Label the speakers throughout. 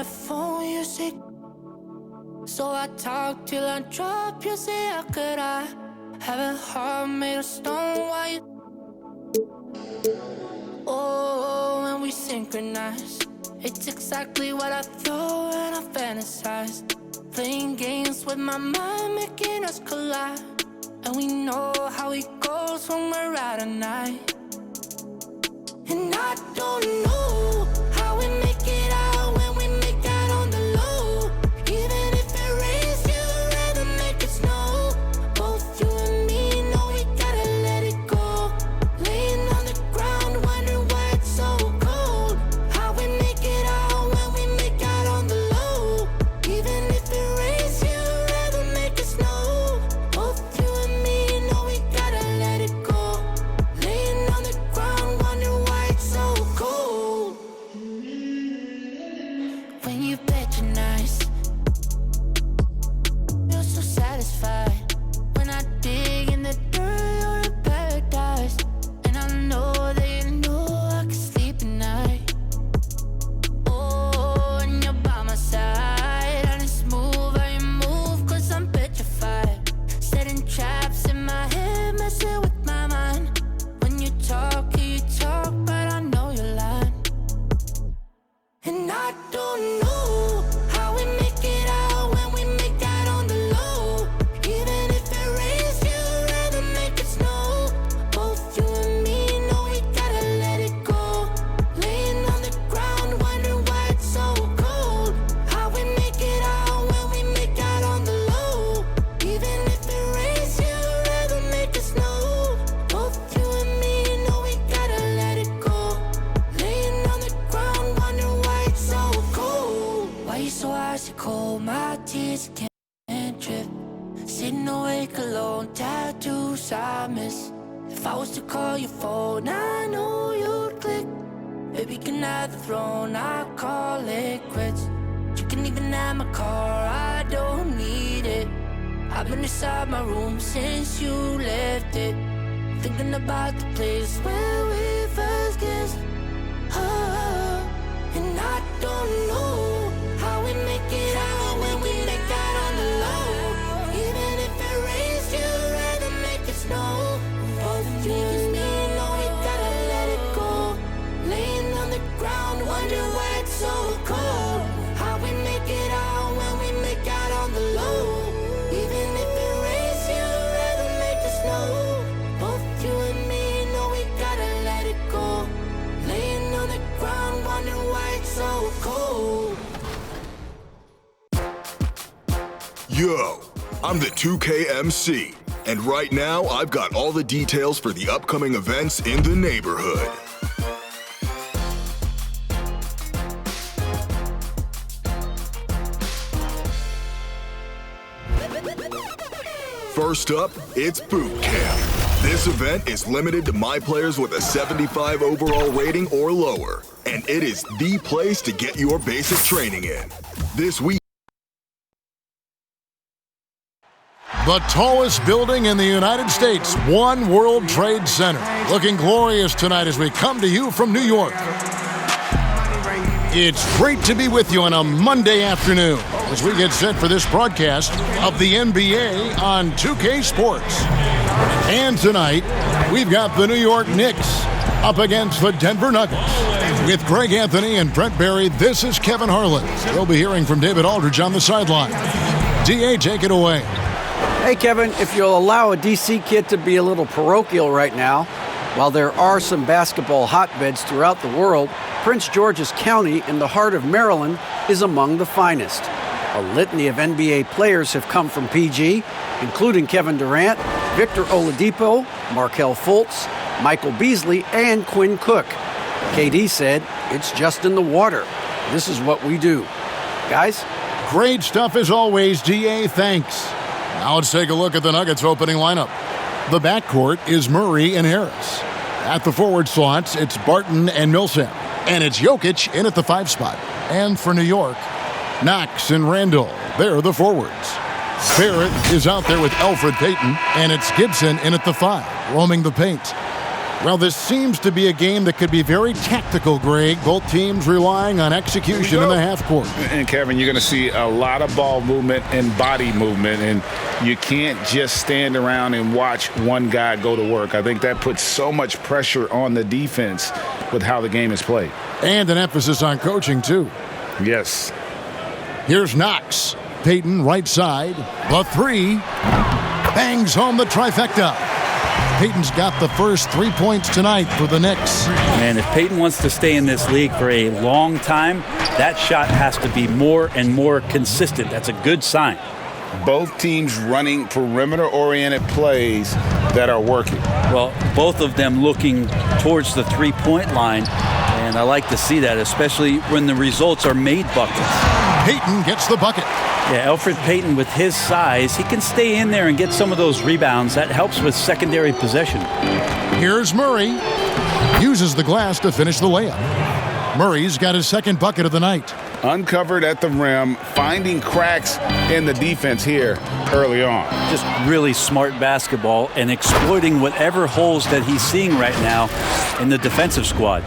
Speaker 1: my phone, you say. So I talk till I drop, you say, how could I have a heart made of stone? Why you? Oh, when we synchronize, it's exactly what I thought and I fantasized. Playing games with my mind, making us collide. And we know how it goes when we're out at night. And I don't know how we make it out when we make out on the low. Even if it rains, you'd rather make it snow. Both you and me know we gotta let it go. Laying on the ground, wondering why it's so cold. How we make it out when we make out on the low. Even if it rains, you'd rather make it snow. Both you and me know we gotta let it go. Laying on the ground, wondering why it's so cold. When you patronize, you're so satisfied. When I dig in the dirt, you're in paradise. And I know that you know I can sleep at night. Oh, and you're by my side. And it's smooth how you move, 'cause I'm petrified. Setting traps in my head, messing with my mind. When you talk, but I know you're lying. And I don't know how we make it out when we make out on the low. Even if it rains, you'd rather make it snow. Both you and me know we gotta let it go. Laying on the ground, wondering why it's so cold. How we make it out when we make out on the low. Even if it rains, you'd rather make it snow. Both you and me know we gotta let it go. Laying on the ground, wondering why it's so cold. Why you so icy cold? My tears can't drip. Sitting awake alone, tattoos I miss. If I was to call your phone, I know you'd click. Baby, can I have the throne? I call it quits. You can even have my car, I don't need it. I've been inside my room since you left it. Thinking about the place where we first kissed. Oh, and I don't know how we make it out when we make out on the low. Even if it rains, you'd rather make it snow. Both you and me know we gotta let it go. Laying on the ground, wondering why it's so cold. How we make it out when we make out on the low. Even if it rains, you'd rather make it snow. Both you and me know we gotta let it go. Laying on the ground, wondering why it's so cold.
Speaker 2: Yo, I'm the 2K MC, and right now I've got all the details for the upcoming events in the neighborhood. First up, it's boot camp. This event is limited to my players with a 75 overall rating or lower, and it is the place to get your basic training in. This week,
Speaker 3: The tallest building in the United States, One World Trade Center. Looking glorious tonight as we come to you from New York. It's great to be with you on a Monday afternoon as we get set for this broadcast of the NBA on 2K Sports. And tonight, we've got the New York Knicks up against the Denver Nuggets. With Greg Anthony and Brent Barry, this is Kevin Harlan. We'll be hearing from David Aldridge on the sideline. DA, take it away.
Speaker 4: Hey, Kevin, if you'll allow a D.C. kid to be a little parochial right now, while there are some basketball hotbeds throughout the world, Prince George's County in the heart of Maryland is among the finest. A litany of NBA players have come from PG, including Kevin Durant, Victor Oladipo, Markelle Fultz, Michael Beasley, and Quinn Cook. KD said, "It's just in the water. This is what we do." Guys?
Speaker 3: Great stuff as always, DA. Thanks. Now let's take a look at the Nuggets opening lineup. The backcourt is Murray and Harris. At the forward slots, it's Barton and Millsap. And it's Jokic in at the 5 spot. And for New York, Knox and Randall. They're the forwards. Barrett is out there with Elfrid Payton. And it's Gibson in at the 5, roaming the paint. Well, this seems to be a game that could be very tactical, Greg. Both teams relying on execution in the half court.
Speaker 5: And, Kevin, you're going to see a lot of ball movement and body movement, and you can't just stand around and watch one guy go to work. I think that puts so much pressure on the defense with how the game is played.
Speaker 3: And an emphasis on coaching, too.
Speaker 5: Yes.
Speaker 3: Here's Knox. Payton, right side. The three. Bangs home the trifecta. Payton's got the first 3 points tonight for the Knicks.
Speaker 6: And if Payton wants to stay in this league for a long time, that shot has to be more and more consistent. That's a good sign.
Speaker 5: Both teams running perimeter-oriented plays that are working.
Speaker 6: Well, both of them looking towards the three-point line, and I like to see that, especially when the results are made buckets.
Speaker 3: Payton gets the bucket.
Speaker 6: Yeah, Elfrid Payton, with his size, he can stay in there and get some of those rebounds. That helps with secondary possession.
Speaker 3: Here's Murray. Uses the glass to finish the layup. Murray's got his second bucket of the night.
Speaker 5: Uncovered at the rim, finding cracks in the defense here early on.
Speaker 6: Just really smart basketball and exploiting whatever holes that he's seeing right now in the defensive squad.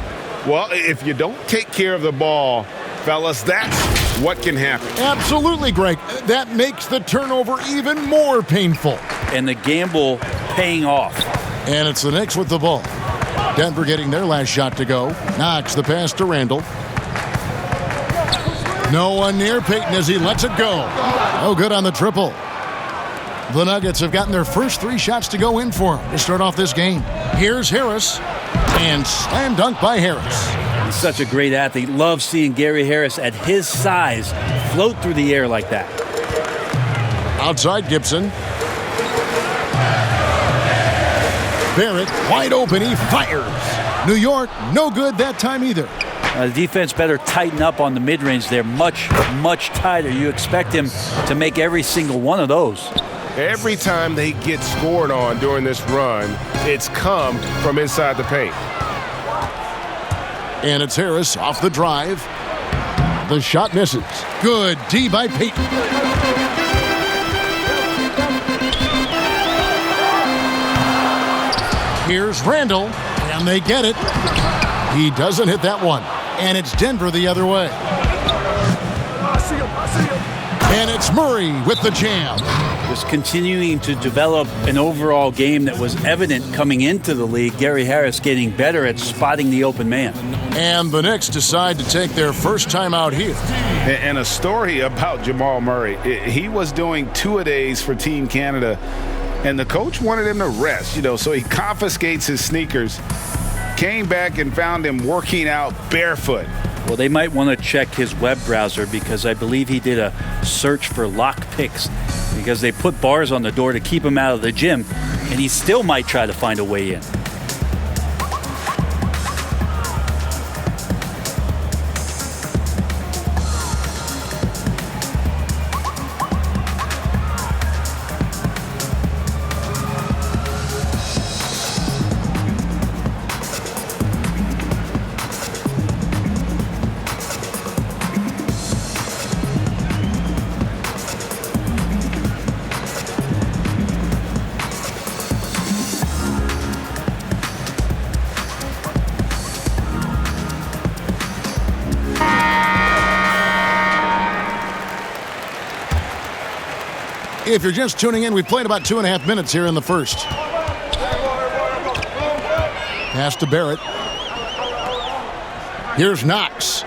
Speaker 5: Well, if you don't take care of the ball, fellas, that's what can happen.
Speaker 3: Absolutely, Greg. That makes the turnover even more painful.
Speaker 6: And the gamble paying off.
Speaker 3: And it's the Knicks with the ball. Denver getting their last shot to go. Knox the pass to Randall. No one near Payton as he lets it go. Oh, good on the triple. The Nuggets have gotten their first 3 shots to go in for him to start off this game. Here's Harris. And slam dunk by Harris.
Speaker 6: He's such a great athlete. Love seeing Gary Harris at his size float through the air like that.
Speaker 3: Outside Gibson. Barrett wide open. He fires. New York no good that time either.
Speaker 6: The defense better tighten up on the mid-range. They're much, much tighter. You expect him to make every single one of those.
Speaker 7: Every time they get scored on during this run, it's come from inside the paint.
Speaker 3: And it's Harris off the drive. The shot misses. Good D by Payton. Here's Randall, and they get it. He doesn't hit that one. And it's Denver the other way. And it's Murray with the jam.
Speaker 6: Just continuing to develop an overall game that was evident coming into the league. Gary Harris getting better at spotting the open man.
Speaker 3: And the Knicks decide to take their first time out here.
Speaker 5: And a story about Jamal Murray. He was doing 2-a-days for Team Canada, and the coach wanted him to rest, so he confiscates his sneakers, came back and found him working out barefoot.
Speaker 6: Well, they might want to check his web browser because I believe he did a search for lock picks because they put bars on the door to keep him out of the gym, and he still might try to find a way in.
Speaker 3: If you're just tuning in, we've played about 2.5 minutes here in the first. Pass to Barrett. Here's Knox.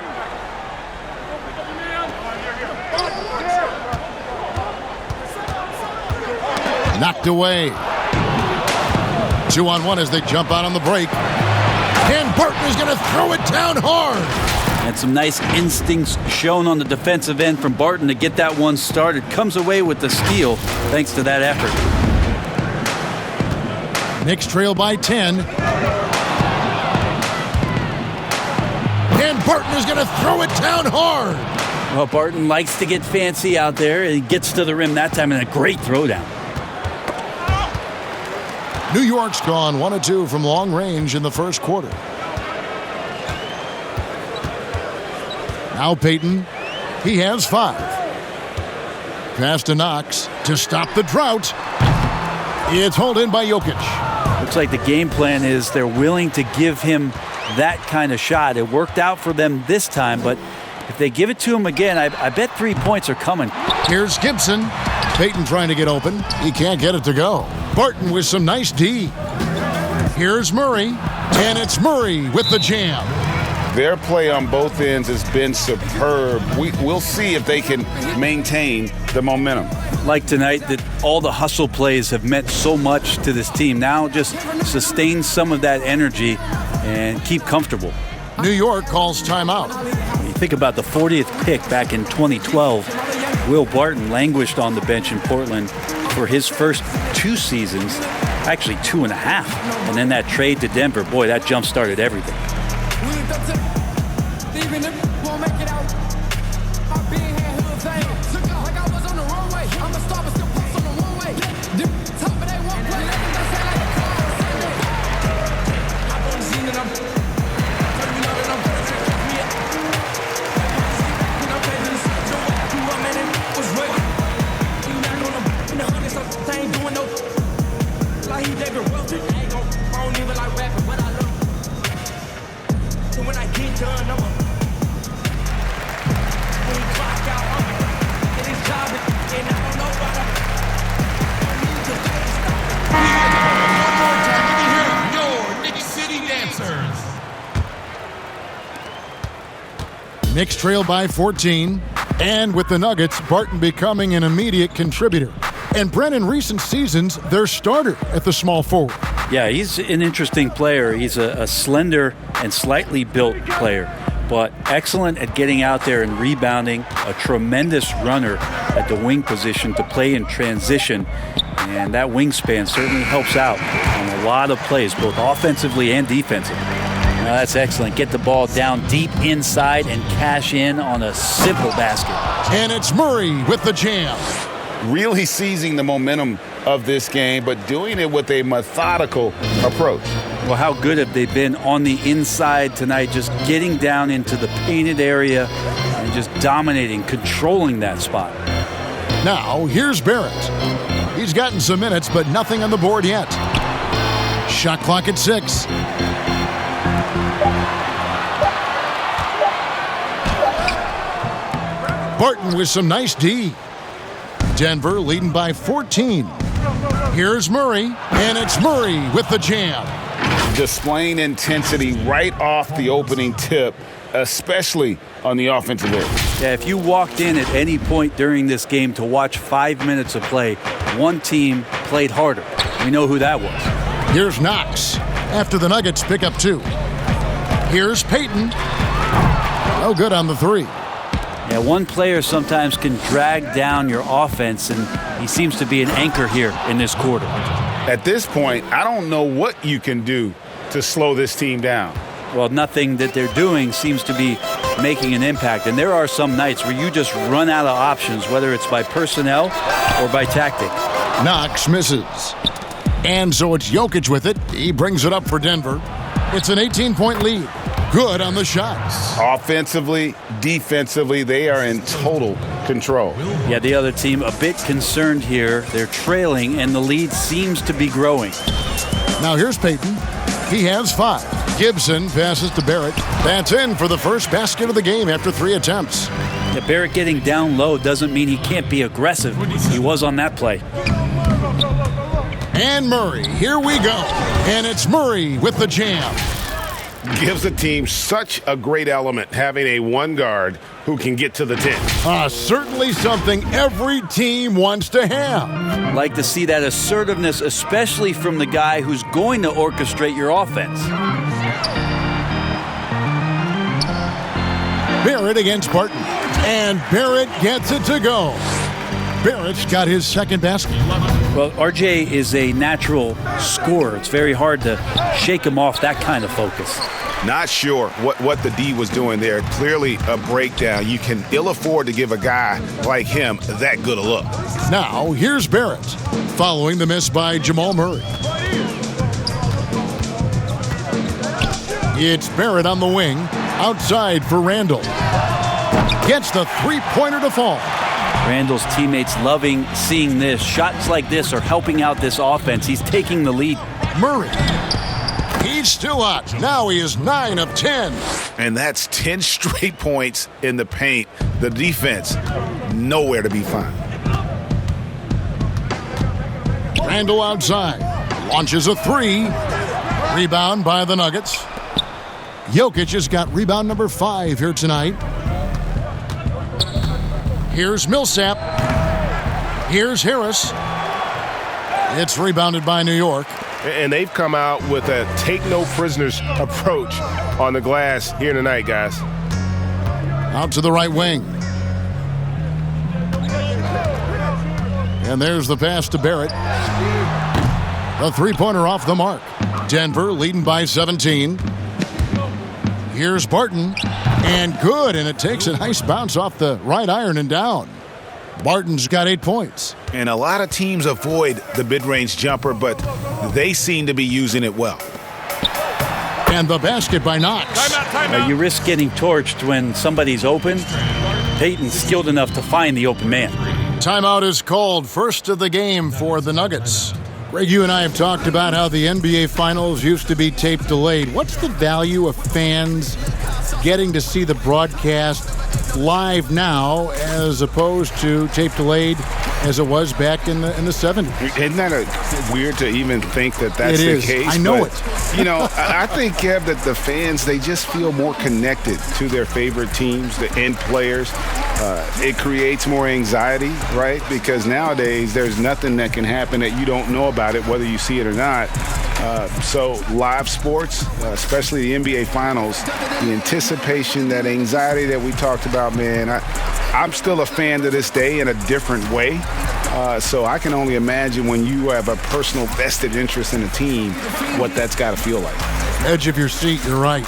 Speaker 3: Knocked away. 2-on-1 as they jump out on the break. And Barton is going to throw it down hard.
Speaker 6: And some nice instincts shown on the defensive end from Barton to get that one started. Comes away with the steal thanks to that effort.
Speaker 3: Knicks trail by 10. And Barton is going to throw it down hard.
Speaker 6: Well, Barton likes to get fancy out there. He gets to the rim that time and a great throwdown.
Speaker 3: New York's gone 1 of 2 from long range in the first quarter. Now Payton, he has 5. Pass to Knox to stop the drought. It's hauled in by Jokic.
Speaker 6: Looks like the game plan is they're willing to give him that kind of shot. It worked out for them this time, but if they give it to him again, I bet 3 points are coming.
Speaker 3: Here's Gibson. Payton trying to get open. He can't get it to go. Barton with some nice D. Here's Murray, and it's Murray with the jam.
Speaker 5: Their play on both ends has been superb. We'll see if they can maintain the momentum.
Speaker 6: Like tonight, that all the hustle plays have meant so much to this team. Now just sustain some of that energy and keep comfortable.
Speaker 3: New York calls timeout.
Speaker 6: You think about the 40th pick back in 2012. Will Barton languished on the bench in Portland for his first 2 seasons, actually 2.5. And then that trade to Denver, boy, that jump-started everything.
Speaker 3: Knicks trail by 14, and with the Nuggets, Barton becoming an immediate contributor. And Brent, in recent seasons, their starter at the small forward.
Speaker 6: Yeah, he's an interesting player. He's a slender and slightly built player, but excellent at getting out there and rebounding, a tremendous runner at the wing position to play in transition, and that wingspan certainly helps out on a lot of plays, both offensively and defensively. Now that's excellent. Get the ball down deep inside and cash in on a simple basket.
Speaker 3: And it's Murray with the jam.
Speaker 5: Really seizing the momentum of this game, but doing it with a methodical approach.
Speaker 6: Well, how good have they been on the inside tonight, just getting down into the painted area and just dominating, controlling that spot.
Speaker 3: Now, here's Barrett. He's gotten some minutes, but nothing on the board yet. Shot clock at 6. Barton with some nice D. Denver leading by 14. Here's Murray, and it's Murray with the jam.
Speaker 5: Displaying intensity right off the opening tip, especially on the offensive end.
Speaker 6: Yeah, if you walked in at any point during this game to watch 5 minutes of play, one team played harder. We know who that was.
Speaker 3: Here's Knox after the Nuggets pick up 2. Here's Payton. No good on the 3.
Speaker 6: Yeah, one player sometimes can drag down your offense, and he seems to be an anchor here in this quarter.
Speaker 5: At this point, I don't know what you can do to slow this team down.
Speaker 6: Well, nothing that they're doing seems to be making an impact, and there are some nights where you just run out of options, whether it's by personnel or by tactic.
Speaker 3: Knox misses. And so it's Jokic with it. He brings it up for Denver. It's an 18-point lead. Good on the shots.
Speaker 5: Offensively, defensively, they are in total control.
Speaker 6: Yeah, the other team a bit concerned here. They're trailing, and the lead seems to be growing.
Speaker 3: Now here's Payton. He has 5. Gibson passes to Barrett. That's in for the first basket of the game after 3 attempts.
Speaker 6: Yeah, Barrett getting down low doesn't mean he can't be aggressive. He was on that play.
Speaker 3: And Murray, here we go. And it's Murray with the jam.
Speaker 7: Gives the team such a great element having a one guard who can get to the 10.
Speaker 3: Certainly something every team wants to have.
Speaker 6: Like to see that assertiveness, especially from the guy who's going to orchestrate your offense.
Speaker 3: Barrett against Barton. And Barrett gets it to go. Barrett's got his second basket.
Speaker 6: Well, RJ is a natural scorer. It's very hard to shake him off that kind of focus.
Speaker 5: Not sure what the D was doing there. Clearly a breakdown. You can ill afford to give a guy like him that good a look.
Speaker 3: Now, here's Barrett, following the miss by Jamal Murray. It's Barrett on the wing, outside for Randall. Gets the three-pointer to fall.
Speaker 6: Randall's teammates loving seeing this. Shots like this are helping out this offense. He's taking the lead.
Speaker 3: Murray. He's still hot. Now he is 9 of 10.
Speaker 5: And that's 10 straight points in the paint. The defense, nowhere to be found.
Speaker 3: Randall outside. Launches a three. Rebound by the Nuggets. Jokic has got rebound number 5 here tonight. Here's Millsap. Here's Harris. It's rebounded by New York.
Speaker 7: And they've come out with a take-no-prisoners approach on the glass here tonight, guys.
Speaker 3: Out to the right wing. And there's the pass to Barrett. The three-pointer off the mark. Denver leading by 17. Here's Barton. And good, and it takes a nice bounce off the right iron and down. Barton's got 8 points.
Speaker 5: And a lot of teams avoid the mid-range jumper, but they seem to be using it well.
Speaker 3: And the basket by Knox.
Speaker 6: You risk getting torched when somebody's open. Payton's skilled enough to find the open man.
Speaker 3: Timeout is called. First of the game for the Nuggets. Greg, you and I have talked about how the NBA Finals used to be tape delayed. What's the value of fans getting to see the broadcast live now as opposed to tape delayed as it was back in the 70s?
Speaker 5: Isn't that weird to even think that that's the case?
Speaker 3: I know it.
Speaker 5: You know, I think, Kev, that the fans, they just feel more connected to their favorite teams, the end players. It creates more anxiety, right? Because nowadays there's nothing that can happen that you don't know about it, whether you see it or not. So live sports, especially the NBA Finals, the anticipation, that anxiety that we talked about, man, I'm still a fan to this day in a different way. So I can only imagine when you have a personal vested interest in a team, what that's got to feel like.
Speaker 3: Edge of your seat, you're right.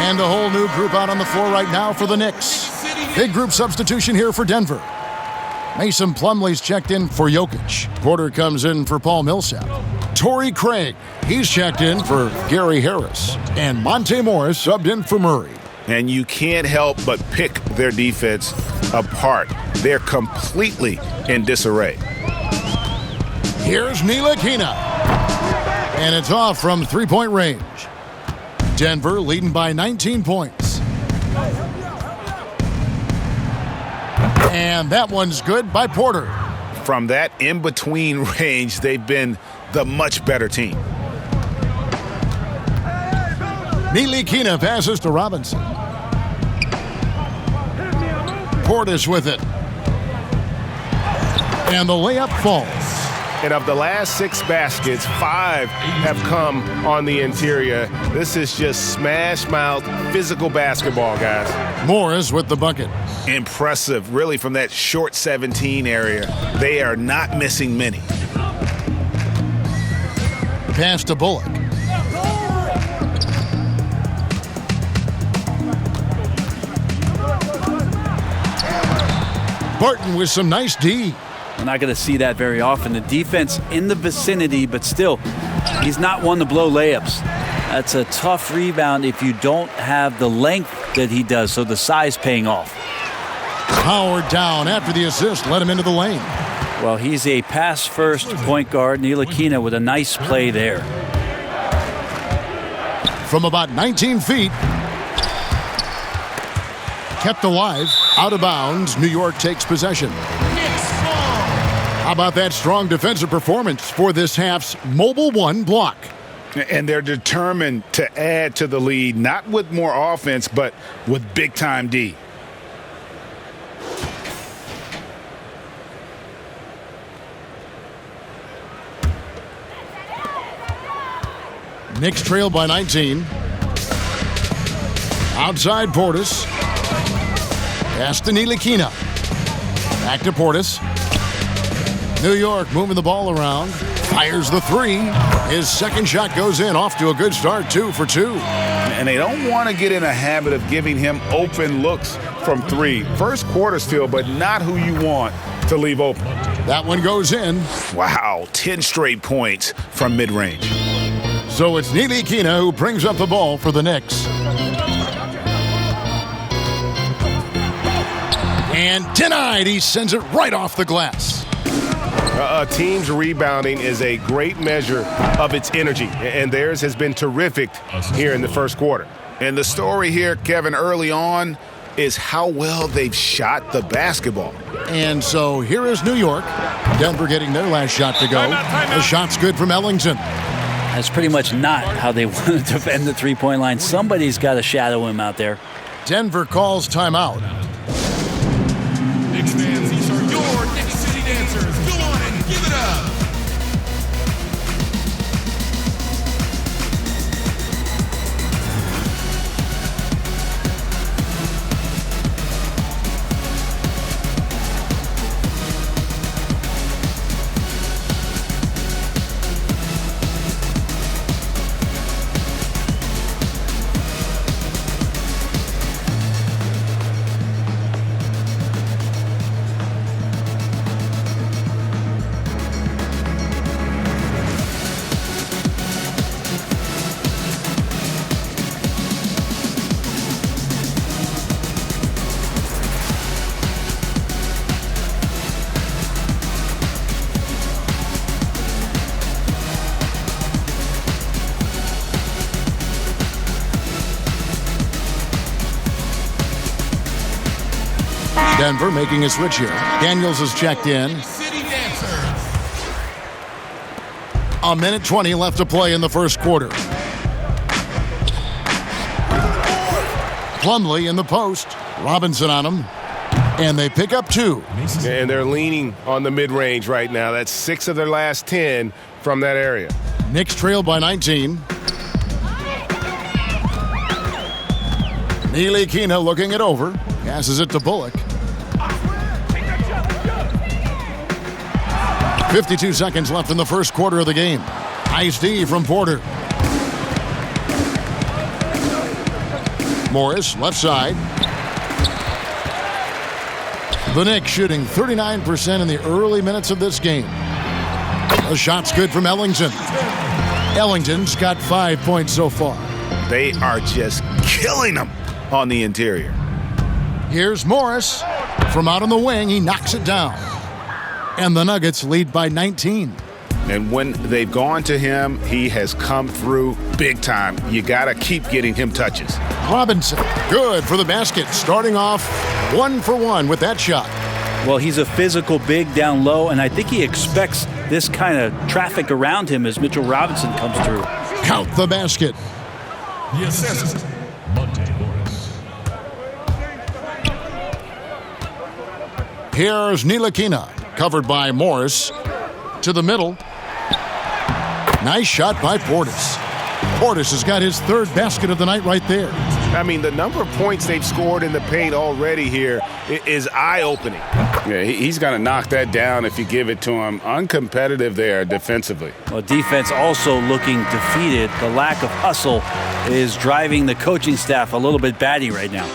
Speaker 3: And a whole new group out on the floor right now for the Knicks. Big group substitution here for Denver. Mason Plumlee's checked in for Jokic. Porter comes in for Paul Millsap. Torrey Craig, he's checked in for Gary Harris. And Monte Morris subbed in for Murray.
Speaker 5: And you can't help but pick their defense apart. They're completely in disarray.
Speaker 3: Here's Ntilikina. And it's off from three-point range. Denver leading by 19 points. And that one's good by Porter.
Speaker 5: From that in-between range, they've been the much better team.
Speaker 3: Ntilikina passes to Robinson. Portis with it. And the layup falls.
Speaker 7: And of the last 6 baskets, 5 have come on the interior. This is just smash-mouth physical basketball, guys.
Speaker 3: Morris with the bucket.
Speaker 5: Impressive, really, from that short 17 area. They are not missing many.
Speaker 3: Pass to Bullock. Barton with some nice D.
Speaker 6: We're not going to see that very often. The defense in the vicinity, but still, he's not one to blow layups. That's a tough rebound if you don't have the length that he does, so the size paying off.
Speaker 3: Howard down after the assist, let him into the lane.
Speaker 6: Well, he's a pass-first point guard. Ntilikina with a nice play there.
Speaker 3: From about 19 feet. Kept alive, out of bounds. New York takes possession. How about that strong defensive performance for this half's Mobile One block?
Speaker 5: And they're determined to add to the lead, not with more offense, but with big-time D.
Speaker 3: Knicks trail by 19. Outside Portis. Pass to Ntilikina. Back to Portis. New York moving the ball around. Fires the three. His second shot goes in. Off to a good start, 2 for 2.
Speaker 5: And they don't want to get in a habit of giving him open looks from 3. First quarter still, but not who you want to leave open.
Speaker 3: That one goes in.
Speaker 5: Wow, 10 straight points from mid-range.
Speaker 3: So it's Ntilikina who brings up the ball for the Knicks. And denied. He sends it right off the glass.
Speaker 7: A team's rebounding is a great measure of its energy, and theirs has been terrific here in the first quarter.
Speaker 5: And the story here, Kevin, early on is how well they've shot the basketball.
Speaker 3: And so here is New York. Denver getting their last shot to go. The shot's good from Ellington.
Speaker 6: That's pretty much not how they want to defend the three-point line. Somebody's got to shadow him out there.
Speaker 3: Denver calls timeout.
Speaker 8: Knicks fans, these are your Knicks City dancers. Go on and give it up.
Speaker 3: Denver making a switch here. Daniels is checked in.
Speaker 8: City dancers.
Speaker 3: A minute 20 left to play in the first quarter. Plumlee in the post. Robinson on him. And they pick up 2.
Speaker 7: And they're leaning on the mid-range right now. That's 6 of their last 10 from that area.
Speaker 3: Knicks trail by 19. Ntilikina looking it over. Passes it to Bullock. 52 seconds left in the first quarter of the game. Nice D from Porter. Morris, left side. The Knicks shooting 39% in the early minutes of this game. The shot's good from Ellington. Ellington's got 5 points so far.
Speaker 5: They are just killing them on the interior.
Speaker 3: Here's Morris. From out on the wing, he knocks it down. And the Nuggets lead by 19.
Speaker 5: And when they've gone to him, he has come through big time. You got to keep getting him touches.
Speaker 3: Robinson, good for the basket. Starting off 1 for 1 with that shot.
Speaker 6: Well, he's a physical big down low, and I think he expects this kind of traffic around him as Mitchell Robinson comes through.
Speaker 3: Count the basket.
Speaker 8: The assistant, Monte Morris.
Speaker 3: Here's Ntilikina, covered by Morris. To the middle. Nice shot by Portis. Portis has got his 3rd basket of the night right there.
Speaker 7: I mean, the number of points they've scored in the paint already here is eye-opening.
Speaker 5: Yeah, he's going to knock that down if you give it to him. Uncompetitive there defensively.
Speaker 6: Well, defense also looking defeated. The lack of hustle is driving the coaching staff a little bit batty right now.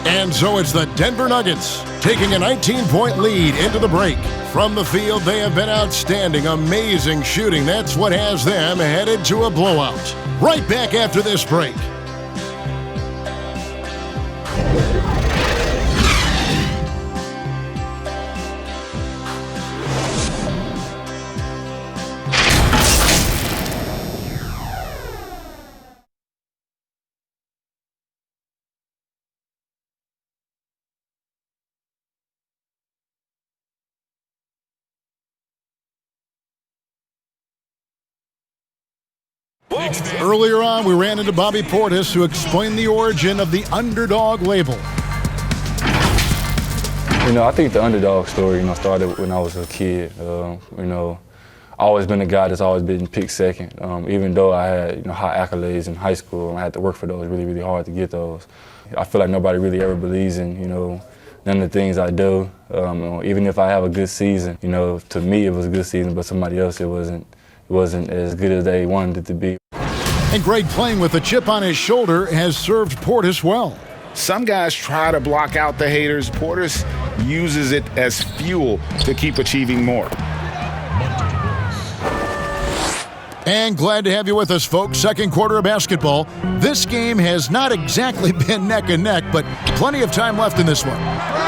Speaker 3: And so it's the Denver Nuggets taking a 19-point lead into the break. From the field, they have been outstanding. Amazing shooting. That's what has them headed to a blowout. Right back after this break. Earlier on, we ran into Bobby Portis, who explained the origin of the underdog label.
Speaker 9: I think the underdog story, started when I was a kid. I've always been a guy that's always been picked second. Even though I had, high accolades in high school, and I had to work for those really, really hard to get those. I feel like nobody really ever believes in, none of the things I do. Even if I have a good season, to me it was a good season, but somebody else it wasn't as good as they wanted it to be.
Speaker 3: And Greg, playing with a chip on his shoulder, has served Portis well.
Speaker 5: Some guys try to block out the haters. Portis uses it as fuel to keep achieving more.
Speaker 3: And glad to have you with us, folks. Second quarter of basketball. This game has not exactly been neck and neck, but plenty of time left in this one.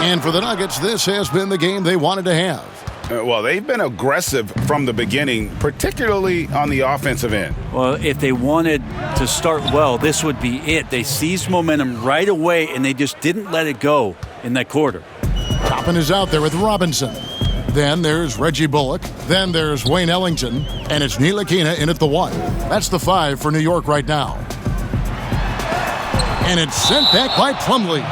Speaker 3: And for the Nuggets, this has been the game they wanted to have.
Speaker 5: Well, they've been aggressive from the beginning, particularly on the offensive end.
Speaker 6: Well, if they wanted to start well, this would be it. They seized momentum right away, and they just didn't let it go in that quarter.
Speaker 3: Toppin is out there with Robinson. Then there's Reggie Bullock. Then there's Wayne Ellington. And it's Ntilikina in at the 1. That's the 5 for New York right now. And it's sent back by Plumlee.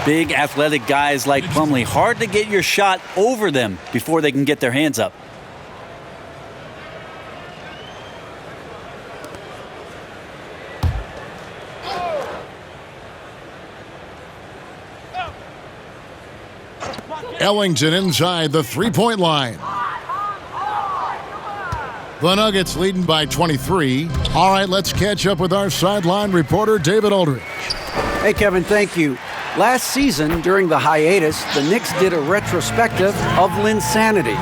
Speaker 6: Big athletic guys like Plumlee. Hard to get your shot over them before they can get their hands up.
Speaker 3: Ellington inside the three-point line. The Nuggets leading by 23. All right, let's catch up with our sideline reporter, David Aldridge.
Speaker 4: Hey, Kevin, thank you. Last season, during the hiatus, the Knicks did a retrospective of Linsanity.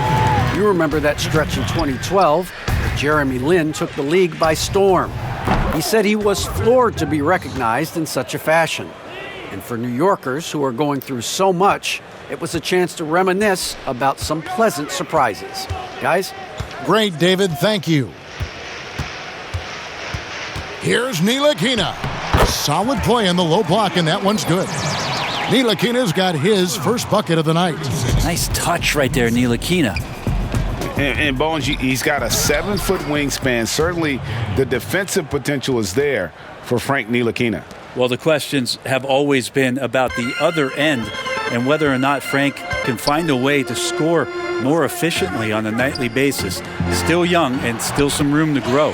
Speaker 4: You remember that stretch in 2012 where Jeremy Lin took the league by storm. He said he was floored to be recognized in such a fashion. And for New Yorkers who are going through so much, it was a chance to reminisce about some pleasant surprises. Guys?
Speaker 3: Great, David. Thank you. Here's Ntilikina. Solid play in the low block, and that one's good. Ntilikina's got his first bucket of the night.
Speaker 6: Nice touch right there, Ntilikina.
Speaker 5: And Bones, he's got a 7-foot wingspan. Certainly the defensive potential is there for Frank Ntilikina.
Speaker 6: Well, the questions have always been about the other end and whether or not Frank can find a way to score more efficiently on a nightly basis. Still young and still some room to grow.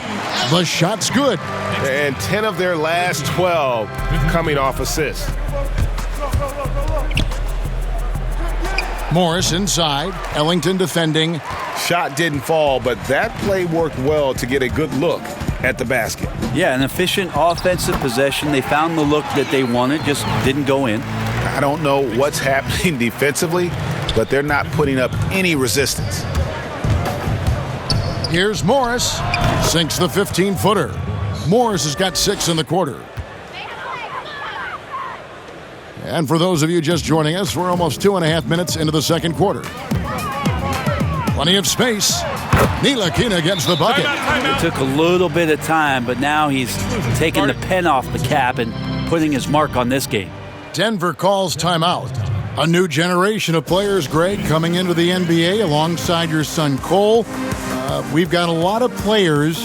Speaker 3: The shot's good.
Speaker 7: And 10 of their last 12 coming off assists.
Speaker 3: Morris inside. Ellington defending.
Speaker 5: Shot didn't fall, but that play worked well to get a good look at the basket.
Speaker 6: Yeah, an efficient offensive possession. They found the look that they wanted, just didn't go in.
Speaker 5: I don't know what's happening defensively, but they're not putting up any resistance.
Speaker 3: Here's Morris. Sinks the 15-footer. Morris has got 6 in the quarter. And for those of you just joining us, we're almost 2.5 minutes into the second quarter. Plenty of space. Ntilikina gets the bucket.
Speaker 6: It took a little bit of time, but now he's taking the pen off the cap and putting his mark on this game.
Speaker 3: Denver calls timeout. A new generation of players, Greg, coming into the NBA alongside your son Cole. We've got a lot of players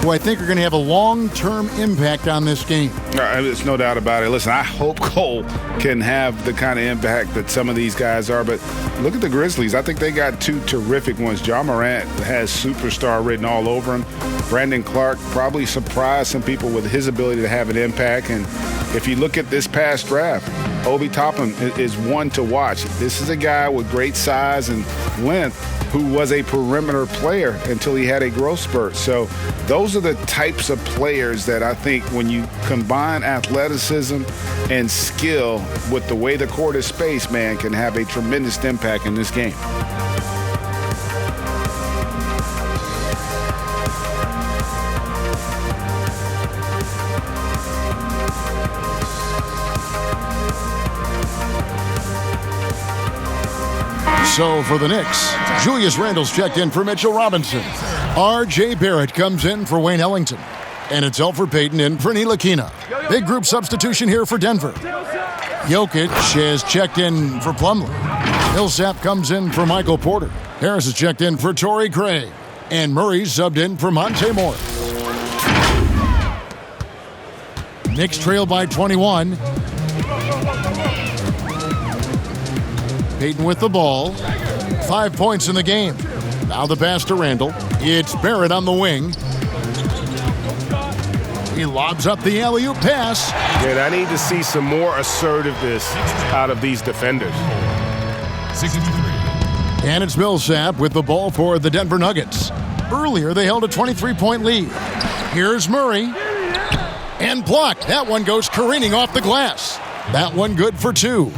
Speaker 3: who I think are going to have a long-term impact on this game.
Speaker 5: There's no doubt about it. Listen, I hope Cole can have the kind of impact that some of these guys are, but look at the Grizzlies. I think they got 2 terrific ones. John Morant has superstar written all over him. Brandon Clark probably surprised some people with his ability to have an impact. And if you look at this past draft, Obi Toppin is one to watch. This is a guy with great size and length who was a perimeter player until he had a growth spurt. So those are the types of players that I think when you combine athleticism and skill with the way the court is spaced, man, can have a tremendous impact in this game.
Speaker 3: So for the Knicks, Julius Randle's checked in for Mitchell Robinson. R.J. Barrett comes in for Wayne Ellington. And it's Elfrid Payton in for Ntilikina. Big group substitution here for Denver. Jokic has checked in for Plumlee. Millsap comes in for Michael Porter. Harris has checked in for Torrey Craig. And Murray's subbed in for Monte Morris. Knicks trail by 21. Payton with the ball. 5 points in the game. Now the pass to Randle. It's Barrett on the wing. He lobs up the alley-oop pass.
Speaker 7: And I need to see some more assertiveness out of these defenders.
Speaker 8: 63.
Speaker 3: And it's Millsap with the ball for the Denver Nuggets. Earlier, they held a 23-point lead. Here's Murray. And blocked. That one goes careening off the glass. That one good for 2.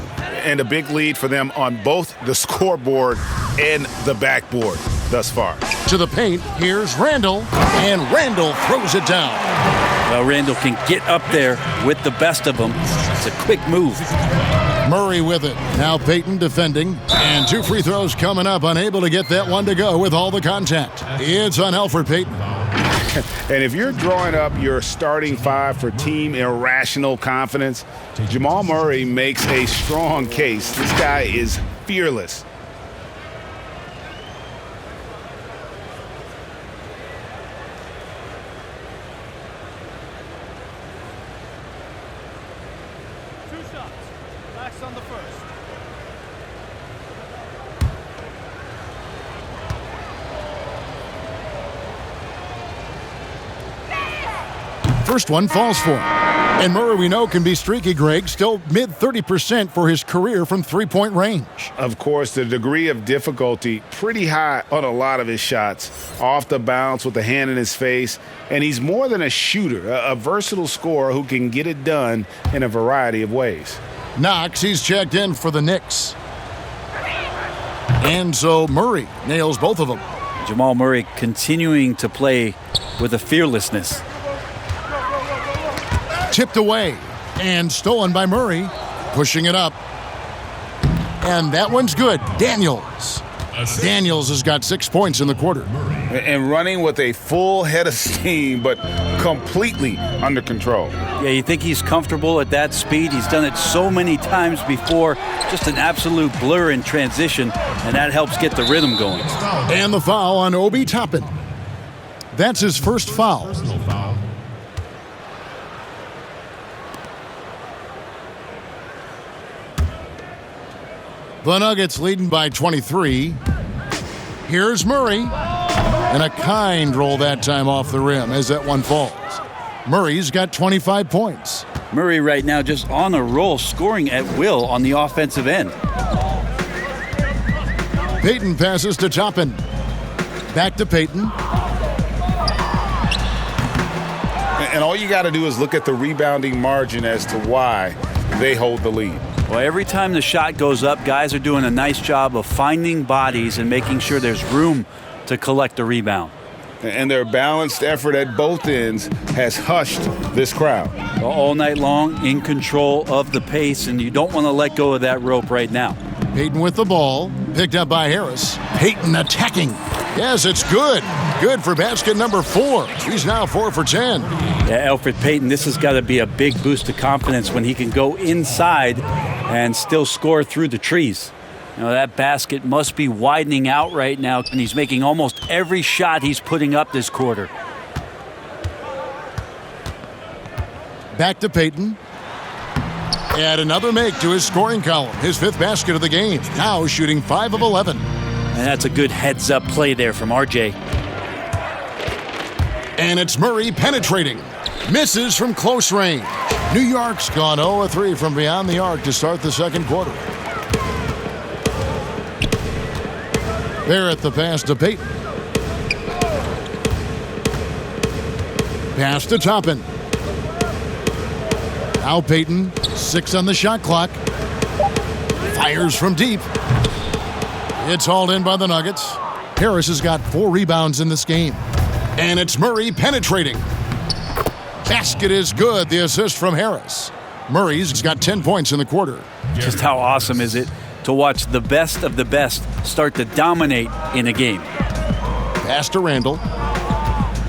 Speaker 5: And a big lead for them on both the scoreboard and the backboard thus far.
Speaker 3: To the paint, here's Randall, and Randall throws it down.
Speaker 6: Well, Randall can get up there with the best of them. It's a quick move.
Speaker 3: Murray with it. Now Payton defending, and 2 free throws coming up, unable to get that one to go with all the contact. It's on Elfrid Payton.
Speaker 5: And if you're drawing up your starting 5 for team irrational confidence, Jamal Murray makes a strong case. This guy is fearless.
Speaker 3: First one falls for him. And Murray, we know, can be streaky, Greg. Still mid-30% for his career from three-point range.
Speaker 5: Of course, the degree of difficulty pretty high on a lot of his shots. Off the bounce with the hand in his face. And he's more than a shooter, a versatile scorer who can get it done in a variety of ways.
Speaker 3: Knox, he's checked in for the Knicks. And so Murray nails both of them.
Speaker 6: Jamal Murray continuing to play with a fearlessness.
Speaker 3: Tipped away and stolen by Murray, pushing it up. And that one's good. Daniels has got 6 points in the quarter.
Speaker 5: And running with a full head of steam, but completely under control.
Speaker 6: Yeah, you think he's comfortable at that speed? He's done it so many times before. Just an absolute blur in transition, and that helps get the rhythm going.
Speaker 3: And the foul on Obi Toppin. That's his first foul. The Nuggets leading by 23. Here's Murray. And a kind roll that time off the rim as that one falls. Murray's got 25 points.
Speaker 6: Murray right now just on a roll, scoring at will on the offensive end.
Speaker 3: Payton passes to Toppin. Back to Payton.
Speaker 5: And all you got to do is look at the rebounding margin as to why they hold the lead.
Speaker 6: Well, every time the shot goes up, guys are doing a nice job of finding bodies and making sure there's room to collect the rebound.
Speaker 5: And their balanced effort at both ends has hushed this crowd.
Speaker 6: All night long, in control of the pace, and you don't want to let go of that rope right now.
Speaker 3: Payton with the ball, picked up by Harris. Payton attacking. Yes, it's good. Good for basket number 4. He's now 4 for 10.
Speaker 6: Yeah, Elfrid Payton, this has got to be a big boost of confidence when he can go inside and still score through the trees. You know, that basket must be widening out right now, and he's making almost every shot he's putting up this quarter.
Speaker 3: Back to Payton. Add another make to his scoring column. His 5th basket of the game. Now shooting 5 of 11.
Speaker 6: And that's a good heads-up play there from RJ.
Speaker 3: And it's Murray penetrating. Misses from close range. New York's gone 0-3 from beyond the arc to start the second quarter. Barrett the pass to Payton. Pass to Toppin. Now Payton, 6 on the shot clock. Fires from deep. It's hauled in by the Nuggets. Harris has got 4 rebounds in this game. And it's Murray penetrating. Basket is good. The assist from Harris. Murray's got 10 points in the quarter.
Speaker 6: Just how awesome is it to watch the best of the best start to dominate in a game?
Speaker 3: Pass to Randall.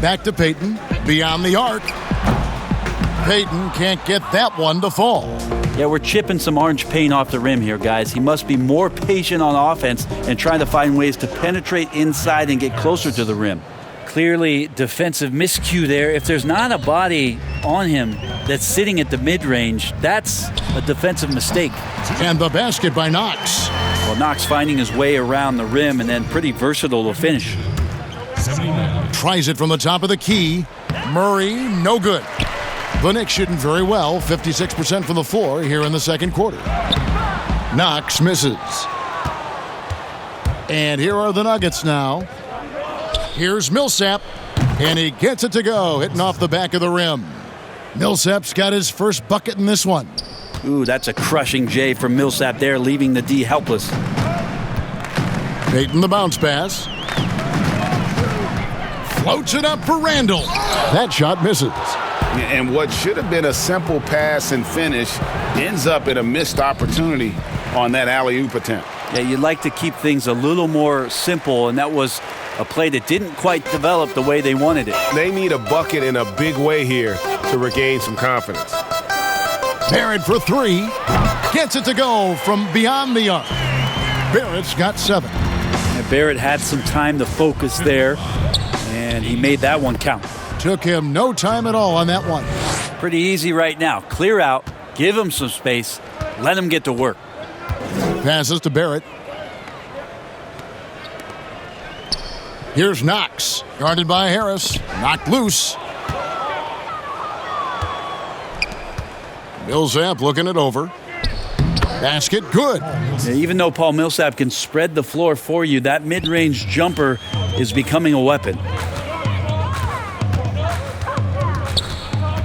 Speaker 3: Back to Payton. Beyond the arc. Payton can't get that one to fall.
Speaker 6: Yeah, we're chipping some orange paint off the rim here, guys. He must be more patient on offense and trying to find ways to penetrate inside and get closer to the rim. Clearly defensive miscue there. If there's not a body on him that's sitting at the mid-range, that's a defensive mistake.
Speaker 3: And the basket by Knox.
Speaker 6: Well, Knox finding his way around the rim and then pretty versatile to finish.
Speaker 3: Tries it from the top of the key. Murray, no good. The Knicks shooting very well, 56% from the floor here in the second quarter. Knox misses. And here are the Nuggets now. Here's Millsap, and he gets it to go, hitting off the back of the rim. Millsap's got his first bucket in this one.
Speaker 6: Ooh, that's a crushing J from Millsap there, leaving the D helpless.
Speaker 3: Payton the bounce pass. Floats it up for Randall. That shot misses.
Speaker 5: And what should have been a simple pass and finish ends up in a missed opportunity on that alley-oop attempt.
Speaker 6: Yeah, you'd like to keep things a little more simple, and that was a play that didn't quite develop the way they wanted it.
Speaker 7: They need a bucket in a big way here to regain some confidence.
Speaker 3: Barrett for three. Gets it to go from beyond the arc. Barrett's got 7.
Speaker 6: And Barrett had some time to focus there, and he made that one count.
Speaker 3: Took him no time at all on that one.
Speaker 6: Pretty easy right now. Clear out, give him some space, let him get to work.
Speaker 3: Passes to Barrett. Here's Knox. Guarded by Harris. Knocked loose. Millsap looking it over. Basket good.
Speaker 6: Even though Paul Millsap can spread the floor for you, that mid-range jumper is becoming a weapon.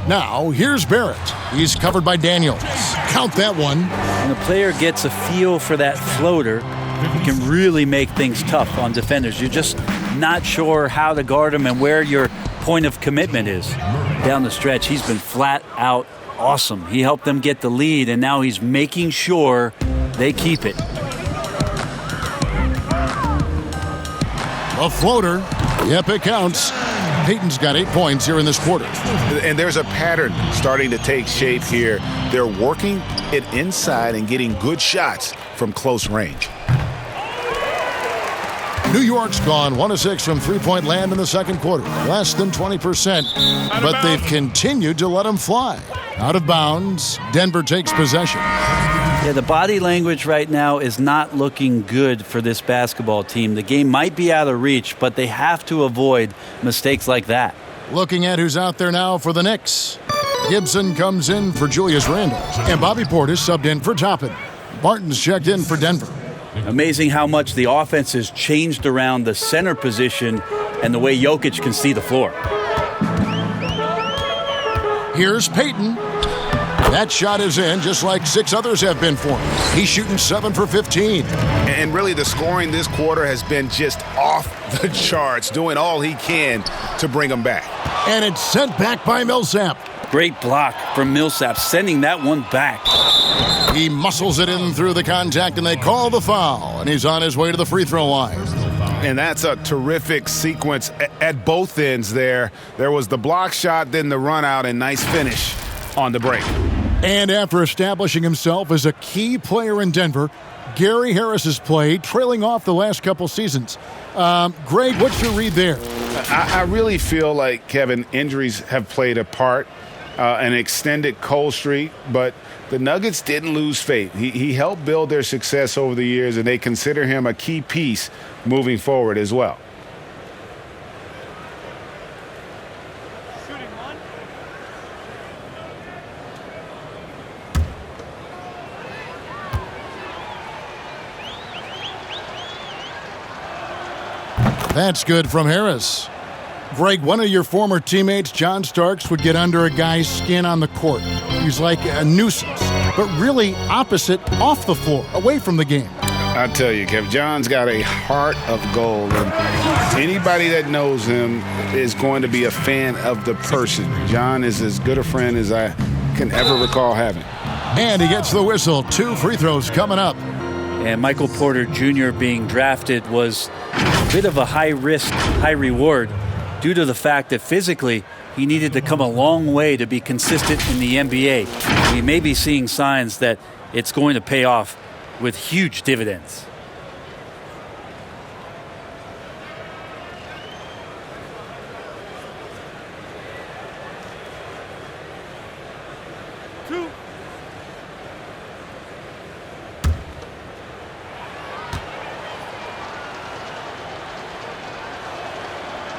Speaker 3: Now, here's Barrett. He's covered by Daniels. Count that one.
Speaker 6: When the player gets a feel for that floater, he can really make things tough on defenders. You're just not sure how to guard him and where your point of commitment is. Down the stretch, he's been flat out awesome. He helped them get the lead, and now he's making sure they keep it.
Speaker 3: A floater. Yep, it counts. Payton's got 8 points here in this quarter.
Speaker 5: And there's a pattern starting to take shape here. They're working it inside and getting good shots from close range.
Speaker 3: New York's gone 1 of 6 from three-point land in the second quarter. Less than 20%, but they've continued to let them fly. Out of bounds, Denver takes possession.
Speaker 6: Yeah, the body language right now is not looking good for this basketball team. The game might be out of reach, but they have to avoid mistakes like that.
Speaker 3: Looking at who's out there now for the Knicks. Gibson comes in for Julius Randle, and Bobby Portis subbed in for Toppin. Barton's checked in for Denver.
Speaker 6: Amazing how much the offense has changed around the center position and the way Jokic can see the floor.
Speaker 3: Here's Payton. That shot is in, just like 6 others have been for him. He's shooting 7 for 15.
Speaker 5: And really the scoring this quarter has been just off the charts, doing all he can to bring them back.
Speaker 3: And it's sent back by Millsap.
Speaker 6: Great block from Millsap, sending that one back.
Speaker 3: He muscles it in through the contact, and they call the foul. And he's on his way to the free throw line.
Speaker 5: And that's a terrific sequence at both ends there. There was the block shot, then the run out, and nice finish on the break.
Speaker 3: And after establishing himself as a key player in Denver, Gary Harris has played, trailing off the last couple seasons. Greg, what's your read there?
Speaker 5: I really feel like, Kevin, injuries have played a part, an extended cold streak, but the Nuggets didn't lose faith. He helped build their success over the years, and they consider him a key piece moving forward as well.
Speaker 3: That's good from Harris. Greg, one of your former teammates, John Starks, would get under a guy's skin on the court. He's like a nuisance, but really opposite off the floor, away from the game.
Speaker 5: I tell you, Kev, John's got a heart of gold, and anybody that knows him is going to be a fan of the person. John is as good a friend as I can ever recall having.
Speaker 3: And he gets the whistle. 2 free throws coming up.
Speaker 6: And Michael Porter Jr. being drafted was a bit of a high-risk, high-reward due to the fact that physically he needed to come a long way to be consistent in the NBA. We may be seeing signs that it's going to pay off with huge dividends.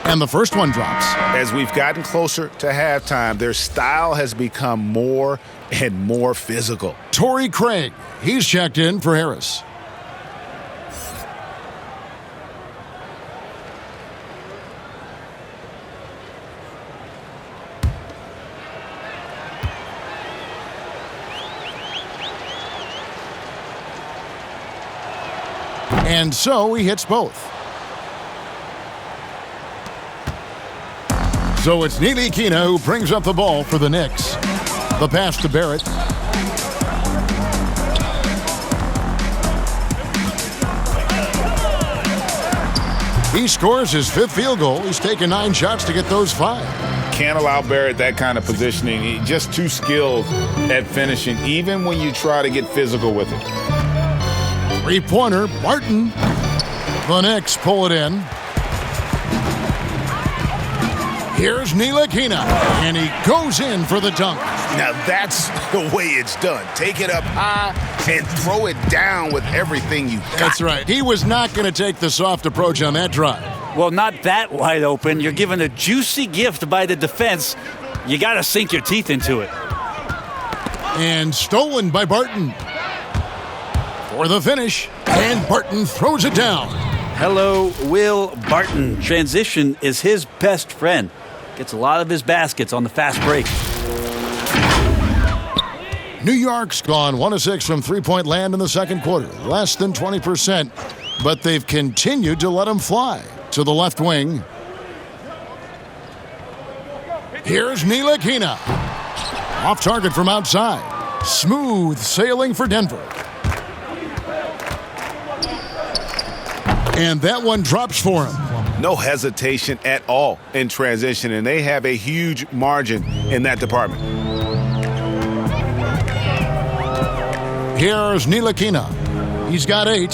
Speaker 3: And the first one drops.
Speaker 5: As we've gotten closer to halftime, their style has become more and more physical.
Speaker 3: Torrey Craig, he's checked in for Harris. And so he hits both. So it's Ntilikina who brings up the ball for the Knicks. The pass to Barrett. He scores his 5th field goal. He's taken 9 shots to get those 5.
Speaker 5: Can't allow Barrett that kind of positioning. He's just too skilled at finishing, even when you try to get physical with it.
Speaker 3: 3-pointer, Barton. The Knicks pull it in. Here's Ntilikina, and he goes in for the dunk.
Speaker 5: Now that's the way it's done. Take it up high and throw it down with everything you got.
Speaker 3: That's right. He was not going to take the soft approach on that drive.
Speaker 6: Well, not that wide open. You're given a juicy gift by the defense. You got to sink your teeth into it.
Speaker 3: And stolen by Barton. For the finish, and Barton throws it down.
Speaker 6: Hello, Will Barton. Transition is his best friend. Gets a lot of his baskets on the fast break.
Speaker 3: New York's gone 1 of 6 from three-point land in the second quarter. Less than 20%, but they've continued to let him fly. To the left wing. Here's Ntilikina. Off target from outside. Smooth sailing for Denver. And that one drops for him.
Speaker 5: No hesitation at all in transition, and they have a huge margin in that department.
Speaker 3: Here's Ntilikina. He's got 8.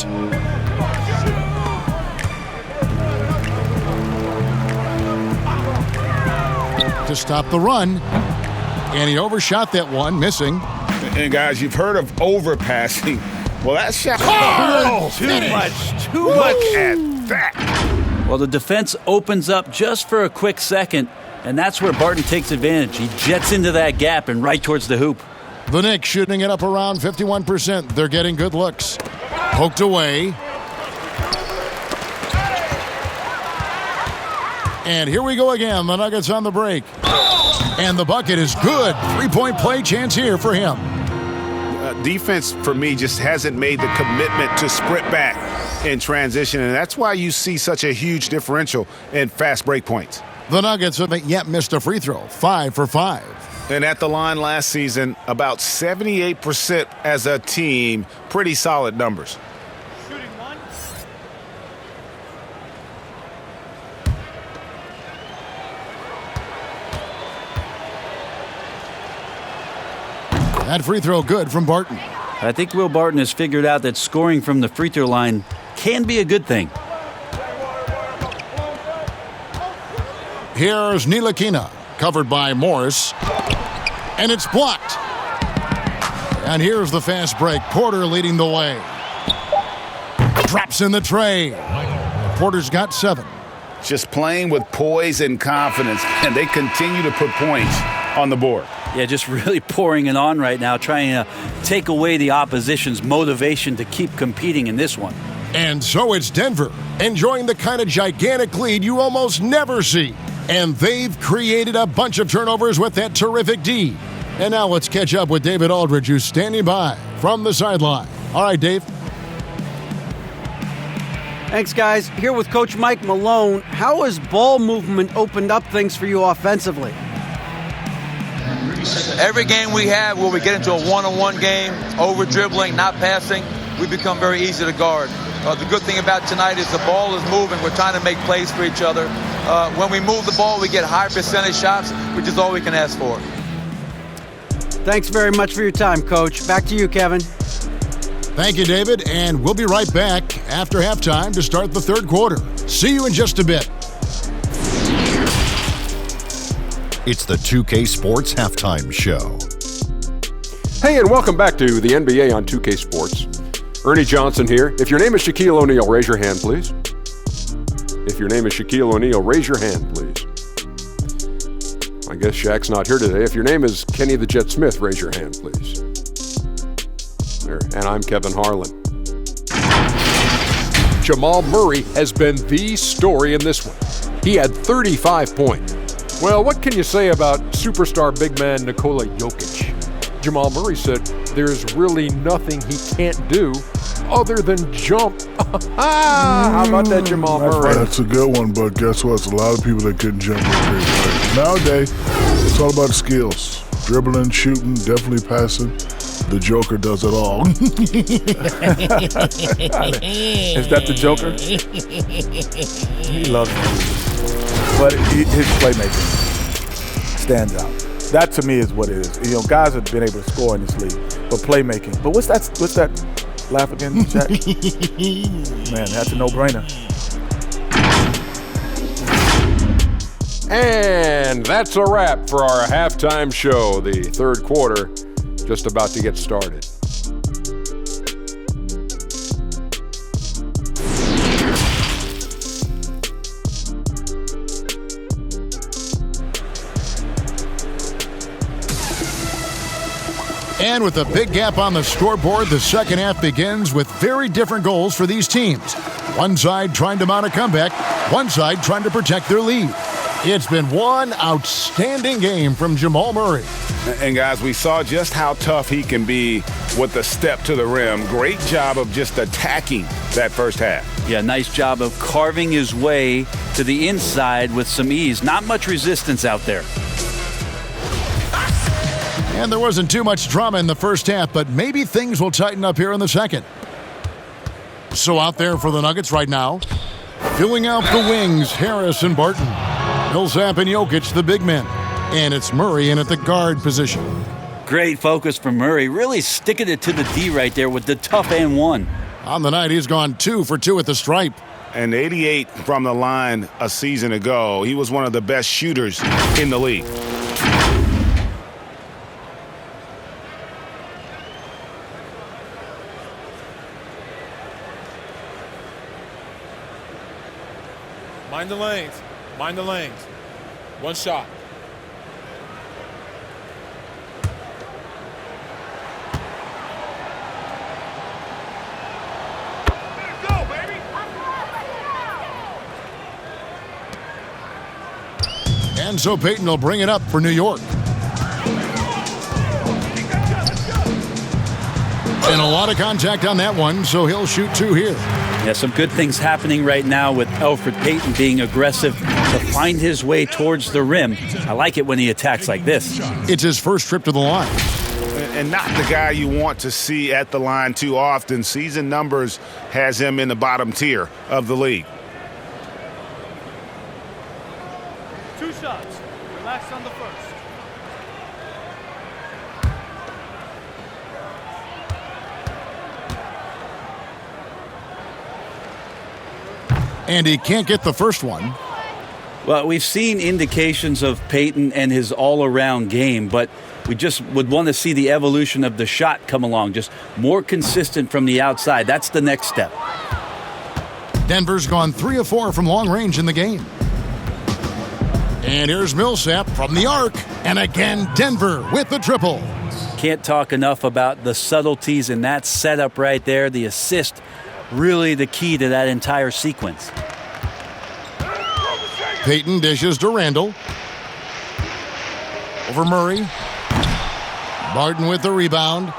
Speaker 3: To stop the run, and he overshot that one, missing.
Speaker 5: And guys, you've heard of overpassing. Well, that shot.
Speaker 6: Too much
Speaker 5: at that.
Speaker 6: Well, the defense opens up just for a quick second, and that's where Barton takes advantage. He jets into that gap and right towards the hoop.
Speaker 3: The Knicks shooting it up around 51%. They're getting good looks. Poked away. And here we go again. The Nuggets on the break. And the bucket is good. 3-point play chance here for him.
Speaker 5: Defense, for me, just hasn't made the commitment to sprint back in transition, and that's why you see such a huge differential in fast break points.
Speaker 3: The Nuggets haven't yet missed a free throw. 5 for 5.
Speaker 5: And at the line last season, about 78% as a team. Pretty solid numbers.
Speaker 3: That free throw good from Barton.
Speaker 6: I think Will Barton has figured out that scoring from the free throw line can be a good thing.
Speaker 3: Here's Ntilikina, covered by Morris. And it's blocked. And here's the fast break. Porter leading the way. Drops in the tray. Porter's got 7.
Speaker 5: Just playing with poise and confidence, and they continue to put points on the board.
Speaker 6: Yeah, just really pouring it on right now, trying to take away the opposition's motivation to keep competing in this one.
Speaker 3: And so it's Denver, enjoying the kind of gigantic lead you almost never see. And they've created a bunch of turnovers with that terrific D. And now let's catch up with David Aldridge, who's standing by from the sideline. All right, Dave.
Speaker 4: Thanks, guys. Here with Coach Mike Malone. How has ball movement opened up things for you offensively?
Speaker 10: Every game we have where we get into a one-on-one game, over-dribbling, not passing, we become very easy to guard. The good thing about tonight is the ball is moving. We're trying to make plays for each other. When we move the ball, we get high percentage shots, which is all we can ask for.
Speaker 4: Thanks very much for your time, Coach. Back to you, Kevin.
Speaker 3: Thank you, David, and we'll be right back after halftime to start the third quarter. See you in just a bit.
Speaker 11: It's the 2K Sports Halftime Show.
Speaker 12: Hey, and welcome back to the NBA on 2K Sports. Ernie Johnson here. If your name is Shaquille O'Neal, raise your hand, please. If your name is Shaquille O'Neal, raise your hand, please. I guess Shaq's not here today. If your name is Kenny the Jet Smith, raise your hand, please. There. And I'm Kevin Harlan. Jamal Murray has been the story in this one. He had 35 points. Well, what can you say about superstar big man Nikola Jokic? Jamal Murray said there's really nothing he can't do other than jump. How about that, Jamal Murray?
Speaker 13: That's a good one, but guess what? It's a lot of people that couldn't jump in great way. Nowadays, it's all about skills. Dribbling, shooting, definitely passing. The Joker does it all.
Speaker 14: Is that the Joker? He loves it. But his playmaking stands out. That to me is what it is. You know, guys have been able to score in this league, but playmaking. But what's that laugh again, Jack? Man, that's a no-brainer.
Speaker 12: And that's a wrap for our halftime show. The third quarter just about to get started.
Speaker 3: And with a big gap on the scoreboard, the second half begins with very different goals for these teams. One side trying to mount a comeback, one side trying to protect their lead. It's been one outstanding game from Jamal Murray.
Speaker 5: And guys, we saw just how tough he can be with the step to the rim. Great job of just attacking that first half.
Speaker 6: Yeah, nice job of carving his way to the inside with some ease. Not much resistance out there.
Speaker 3: And there wasn't too much drama in the first half, but maybe things will tighten up here in the second. So out there for the Nuggets right now, filling out the wings, Harris and Barton. Millsap and Jokic, the big men. And it's Murray in at the guard position.
Speaker 6: Great focus from Murray, really sticking it to the D right there with the tough and one.
Speaker 3: On the night, he's gone 2 for 2 at the stripe.
Speaker 5: And 88 from the line a season ago. He was one of the best shooters in the league.
Speaker 8: Mind the lanes. Mind the lanes. One shot. Go, baby.
Speaker 3: And so Payton will bring it up for New York. And a lot of contact on that one, so he'll shoot 2 here.
Speaker 6: Yeah, some good things happening right now with Elfrid Payton being aggressive to find his way towards the rim. I like it when he attacks like this.
Speaker 3: It's his first trip to the line.
Speaker 5: And not the guy you want to see at the line too often. Season numbers has him in the bottom tier of the league.
Speaker 8: 2 shots. Relax on the first.
Speaker 3: And he can't get the first one.
Speaker 6: Well, we've seen indications of Payton and his all-around game, but we just would want to see the evolution of the shot come along, just more consistent from the outside. That's the next step.
Speaker 3: Denver's gone 3 of 4 from long range in the game. And here's Millsap from the arc. And again, Denver with the triple.
Speaker 6: Can't talk enough about the subtleties in that setup right there. The assist, really the key to that entire sequence.
Speaker 3: Payton dishes to Randall. Over Murray. Barton with the rebound.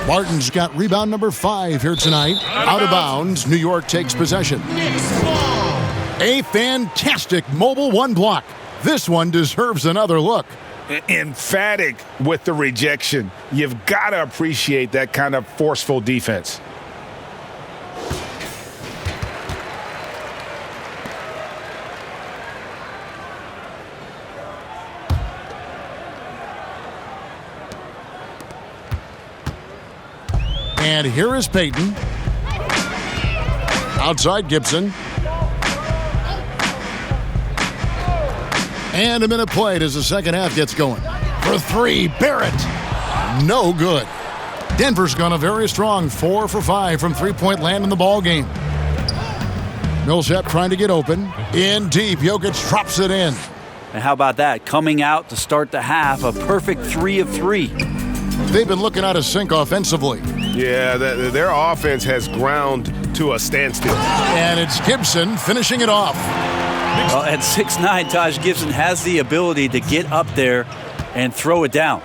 Speaker 3: Barton's got rebound number 5 here tonight. Out of bounds, New York takes possession. A fantastic mobile 1 block. This one deserves another look.
Speaker 5: Emphatic with the rejection. You've got to appreciate that kind of forceful defense.
Speaker 3: And here is Payton. Outside Gibson. And a minute played as the second half gets going. For 3, Barrett. No good. Denver's gone a very strong 4 for 5 from three-point land in the ball game. Millsap trying to get open. In deep, Jokic drops it in.
Speaker 6: And how about that? Coming out to start the half, a perfect 3 of 3.
Speaker 3: They've been looking out of sync offensively.
Speaker 5: Yeah, their offense has ground to a standstill.
Speaker 3: And it's Gibson finishing it off.
Speaker 6: Well, at 6'9", Taj Gibson has the ability to get up there and throw it down.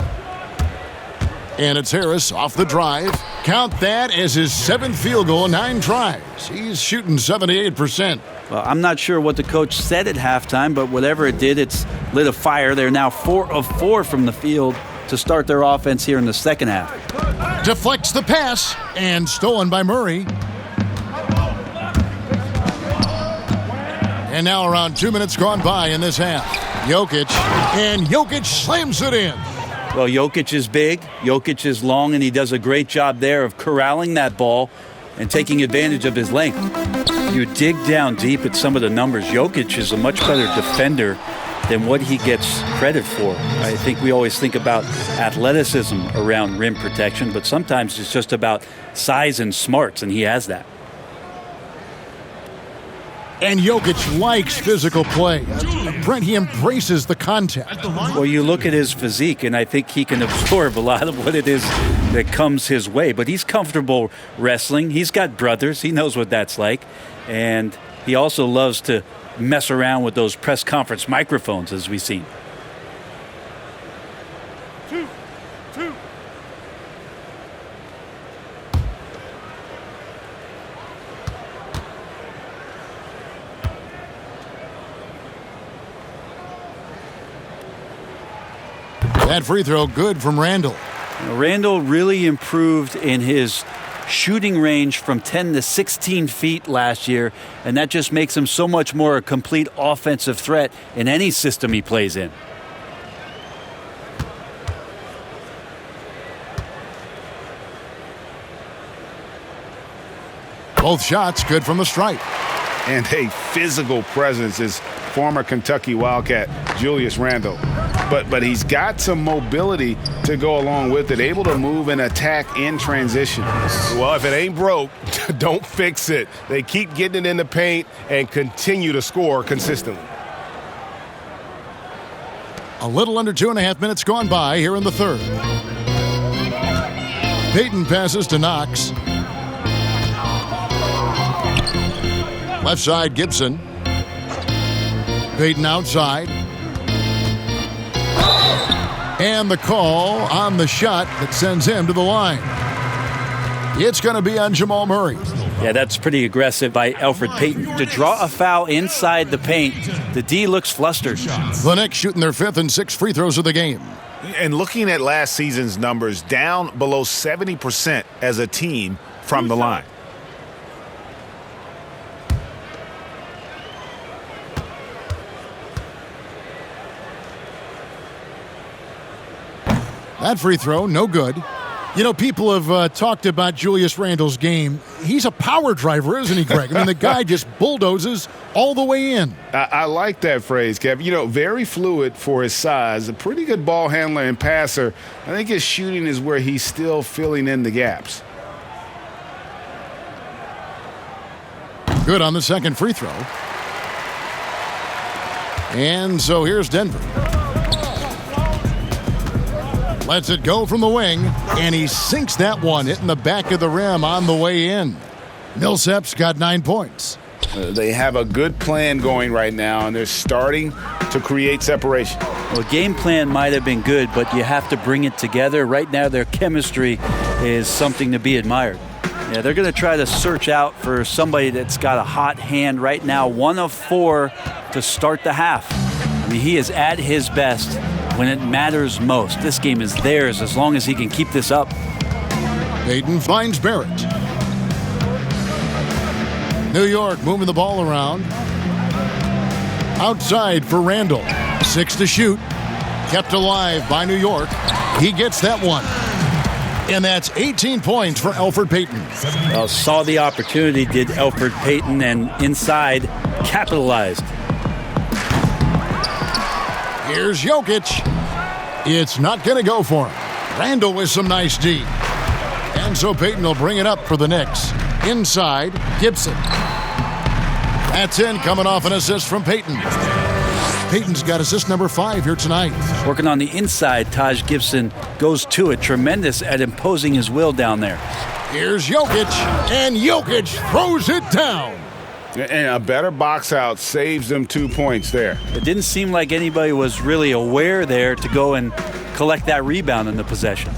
Speaker 3: And it's Harris off the drive. Count that as his 7th field goal in 9 tries. He's shooting 78%.
Speaker 6: Well, I'm not sure what the coach said at halftime, but whatever it did, it's lit a fire. They're now 4 of 4 from the field to start their offense here in the second half.
Speaker 3: Deflects the pass and stolen by Murray. And now around 2 minutes gone by in this half. Jokic slams it in.
Speaker 6: Well, Jokic is big, Jokic is long, and he does a great job there of corralling that ball and taking advantage of his length. You dig down deep at some of the numbers. Jokic is a much better defender than what he gets credit for. I think we always think about athleticism around rim protection, but sometimes it's just about size and smarts, and he has that.
Speaker 3: And Jokic likes physical play. Brent, he embraces the contact.
Speaker 6: Well, you look at his physique, and I think he can absorb a lot of what it is that comes his way. But he's comfortable wrestling. He's got brothers. He knows what that's like. And he also loves to mess around with those press conference microphones, as we've seen.
Speaker 3: That free throw good from Randall.
Speaker 6: Randall really improved in his shooting range from 10 to 16 feet last year, and that just makes him so much more a complete offensive threat in any system he plays in.
Speaker 3: Both shots good from the stripe.
Speaker 5: And a physical presence is former Kentucky Wildcat Julius Randle. But he's got some mobility to go along with it, able to move and attack in transition.
Speaker 7: Well, if it ain't broke, don't fix it. They keep getting it in the paint and continue to score consistently.
Speaker 3: A little under 2.5 minutes gone by here in the third. Payton passes to Knox. Left side, Gibson. Payton outside. And the call on the shot that sends him to the line. It's going to be on Jamal Murray.
Speaker 6: Yeah, that's pretty aggressive by Elfrid Payton. To draw a foul inside the paint, the D looks flustered.
Speaker 3: The Knicks shooting their 5th and 6th free throws of the game.
Speaker 5: And looking at last season's numbers, down below 70% as a team from the line.
Speaker 3: That free throw, no good. You know, people have talked about Julius Randle's game. He's a power driver, isn't he, Greg? I mean, the guy just bulldozes all the way in.
Speaker 5: I like that phrase, Kev. You know, very fluid for his size, a pretty good ball handler and passer. I think his shooting is where he's still filling in the gaps.
Speaker 3: Good on the second free throw. And so here's Denver. Lets it go from the wing, and he sinks that one, hitting the back of the rim on the way in. Millsap's got 9 points.
Speaker 5: They have a good plan going right now, and they're starting to create separation.
Speaker 6: Well, game plan might have been good, but you have to bring it together. Right now, their chemistry is something to be admired. Yeah, they're going to try to search out for somebody that's got a hot hand right now. 1 of 4 to start the half. I mean, he is at his best when it matters most. This game is theirs as long as he can keep this up.
Speaker 3: Payton finds Barrett. New York moving the ball around. Outside for Randall. 6 to shoot. Kept alive by New York. He gets that one. And that's 18 points for Elfrid Payton.
Speaker 6: Well, saw the opportunity, did Elfrid Payton, and inside capitalized.
Speaker 3: Here's Jokic. It's not going to go for him. Randall with some nice D. And so Payton will bring it up for the Knicks. Inside, Gibson. That's in, coming off an assist from Payton. Payton's got assist number 5 here tonight.
Speaker 6: Working on the inside, Taj Gibson goes to it. Tremendous at imposing his will down there.
Speaker 3: Here's Jokic, and Jokic throws it down.
Speaker 5: And a better box out saves them 2 points there.
Speaker 6: It didn't seem like anybody was really aware there to go and collect that rebound in the possession.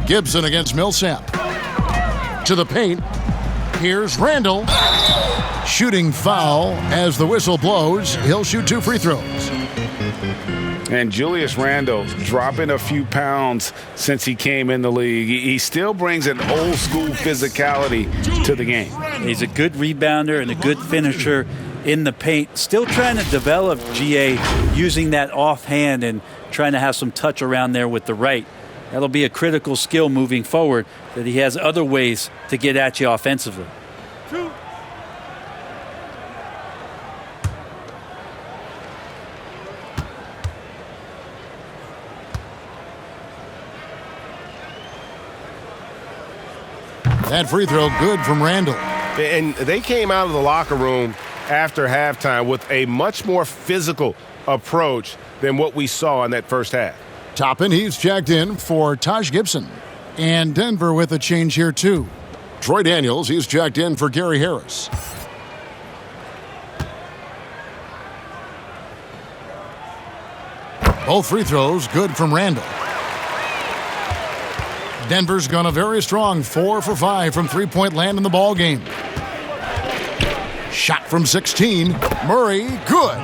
Speaker 3: Gibson against Millsap. To the paint. Here's Randall. Shooting foul as the whistle blows. He'll shoot 2 free throws.
Speaker 5: And Julius Randle dropping a few pounds since he came in the league. He still brings an old school physicality to the game.
Speaker 6: He's a good rebounder and a good finisher in the paint. Still trying to develop GA using that offhand and trying to have some touch around there with the right. That'll be a critical skill moving forward, that he has other ways to get at you offensively.
Speaker 3: That free throw good from Randall.
Speaker 7: And they came out of the locker room after halftime with a much more physical approach than what we saw in that first half.
Speaker 3: Toppin, he's checked in for Taj Gibson. And Denver with a change here, too. Troy Daniels, he's checked in for Gary Harris. Both free throws good from Randall. Denver's gone a very strong 4 for 5 from three-point land in the ball game. Shot from 16. Murray, good.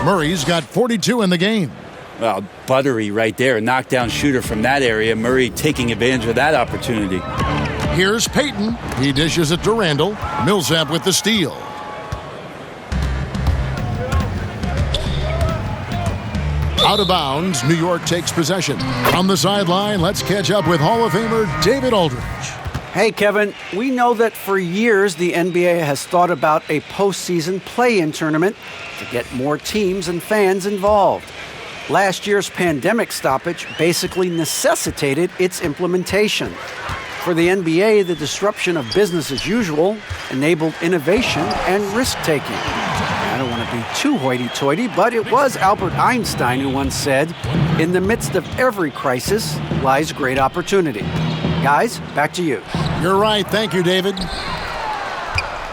Speaker 3: Murray's got 42 in the game.
Speaker 6: Well, buttery right there. A knockdown shooter from that area. Murray taking advantage of that opportunity.
Speaker 3: Here's Payton. He dishes it to Randall. Millsap with the steal. Out of bounds, New York takes possession. On the sideline, let's catch up with Hall of Famer David Aldridge.
Speaker 4: Hey, Kevin, we know that for years the NBA has thought about a postseason play-in tournament to get more teams and fans involved. Last year's pandemic stoppage basically necessitated its implementation. For the NBA, the disruption of business as usual enabled innovation and risk-taking. I don't want to be too hoity-toity, but it was Albert Einstein who once said, "In the midst of every crisis lies great opportunity." Guys, back to you.
Speaker 3: You're right. Thank you, David.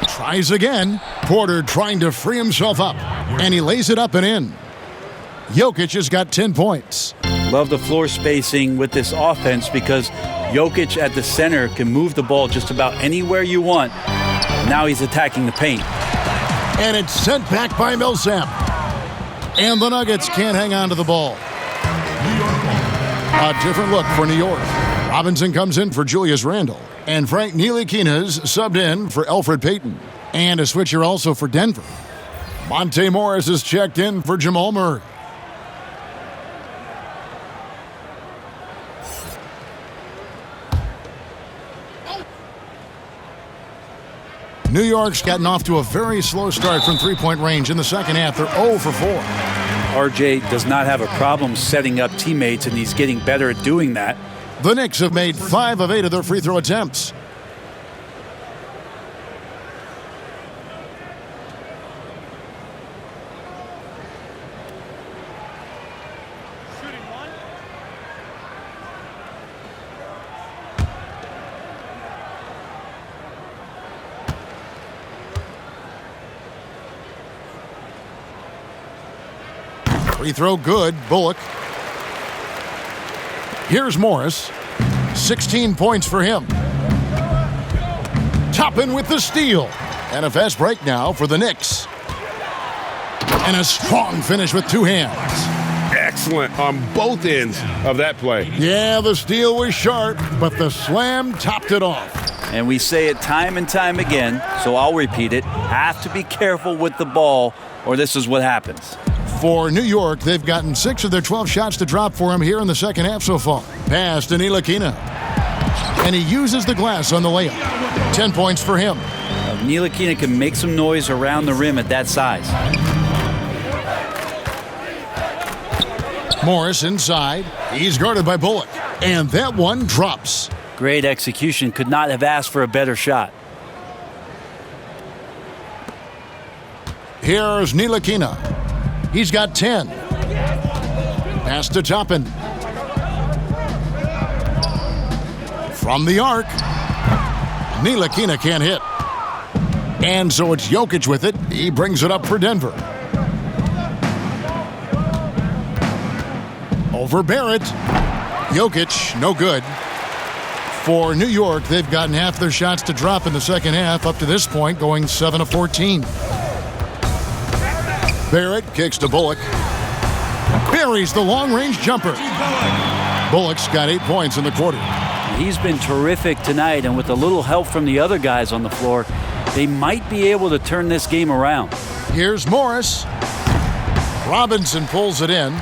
Speaker 3: Tries again. Porter trying to free himself up, and he lays it up and in. Jokic has got 10 points.
Speaker 6: Love the floor spacing with this offense because Jokic at the center can move the ball just about anywhere you want. Now he's attacking the paint.
Speaker 3: And it's sent back by Millsap. And the Nuggets can't hang on to the ball. A different look for New York. Robinson comes in for Julius Randle. And Frank Ntilikina's subbed in for Elfrid Payton. And a switcher also for Denver. Monte Morris is checked in for Jamal Murray. New York's gotten off to a very slow start from three-point range in the second half. They're 0 for 4.
Speaker 6: RJ does not have a problem setting up teammates, and he's getting better at doing that.
Speaker 3: The Knicks have made 5 of 8 of their free throw attempts. Free throw good, Bullock. Here's Morris. 16 points for him. Toppin with the steal. And a fast break now for the Knicks. And a strong finish with 2 hands.
Speaker 7: Excellent on both ends of that play.
Speaker 3: Yeah, the steal was sharp, but the slam topped it off.
Speaker 6: And we say it time and time again, so I'll repeat it. Have to be careful with the ball, or this is what happens.
Speaker 3: For New York, they've gotten 6 of their 12 shots to drop for him here in the second half so far. Pass to Ntilikina. And he uses the glass on the layup. 10 points for him.
Speaker 6: Ntilikina can make some noise around the rim at that size.
Speaker 3: Morris inside. He's guarded by Bullock. And that one drops.
Speaker 6: Great execution. Could not have asked for a better shot.
Speaker 3: Here's Ntilikina. He's got 10. Pass to Toppin. From the arc. Ntilikina can't hit. And so it's Jokic with it. He brings it up for Denver. Over Barrett. Jokic, no good. For New York, they've gotten half their shots to drop in the second half up to this point, going 7 of 14. Barrett kicks to Bullock. Buries the long-range jumper. Bullock's got 8 points in the quarter.
Speaker 6: He's been terrific tonight, and with a little help from the other guys on the floor, they might be able to turn this game around.
Speaker 3: Here's Morris. Robinson pulls it in.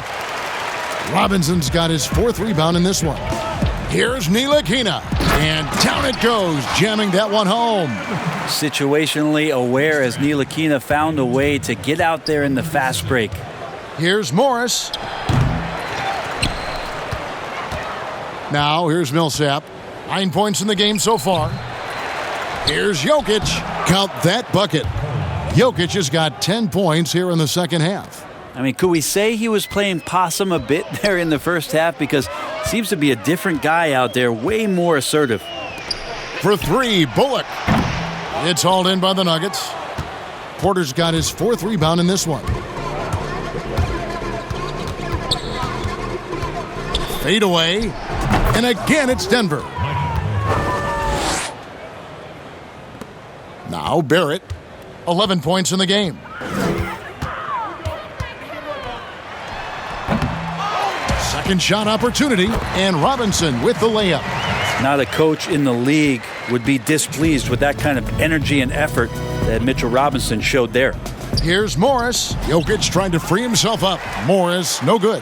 Speaker 3: Robinson's got his 4th rebound in this one. Here's Ntilikina, and down it goes, jamming that one home.
Speaker 6: Situationally aware as Ntilikina found a way to get out there in the fast break.
Speaker 3: Here's Morris. Now here's Millsap. 9 points in the game so far. Here's Jokic. Count that bucket. Jokic has got 10 points here in the second half.
Speaker 6: I mean, could we say he was playing possum a bit there in the first half? Because seems to be a different guy out there, way more assertive.
Speaker 3: For 3, Bullock. It's hauled in by the Nuggets. Porter's got his 4th rebound in this one. Fade away. And again, it's Denver. Now Barrett. 11 points in the game. Second shot opportunity, and Robinson with the layup.
Speaker 6: Not a coach in the league would be displeased with that kind of energy and effort that Mitchell Robinson showed there.
Speaker 3: Here's Morris. Jokic trying to free himself up. Morris, no good.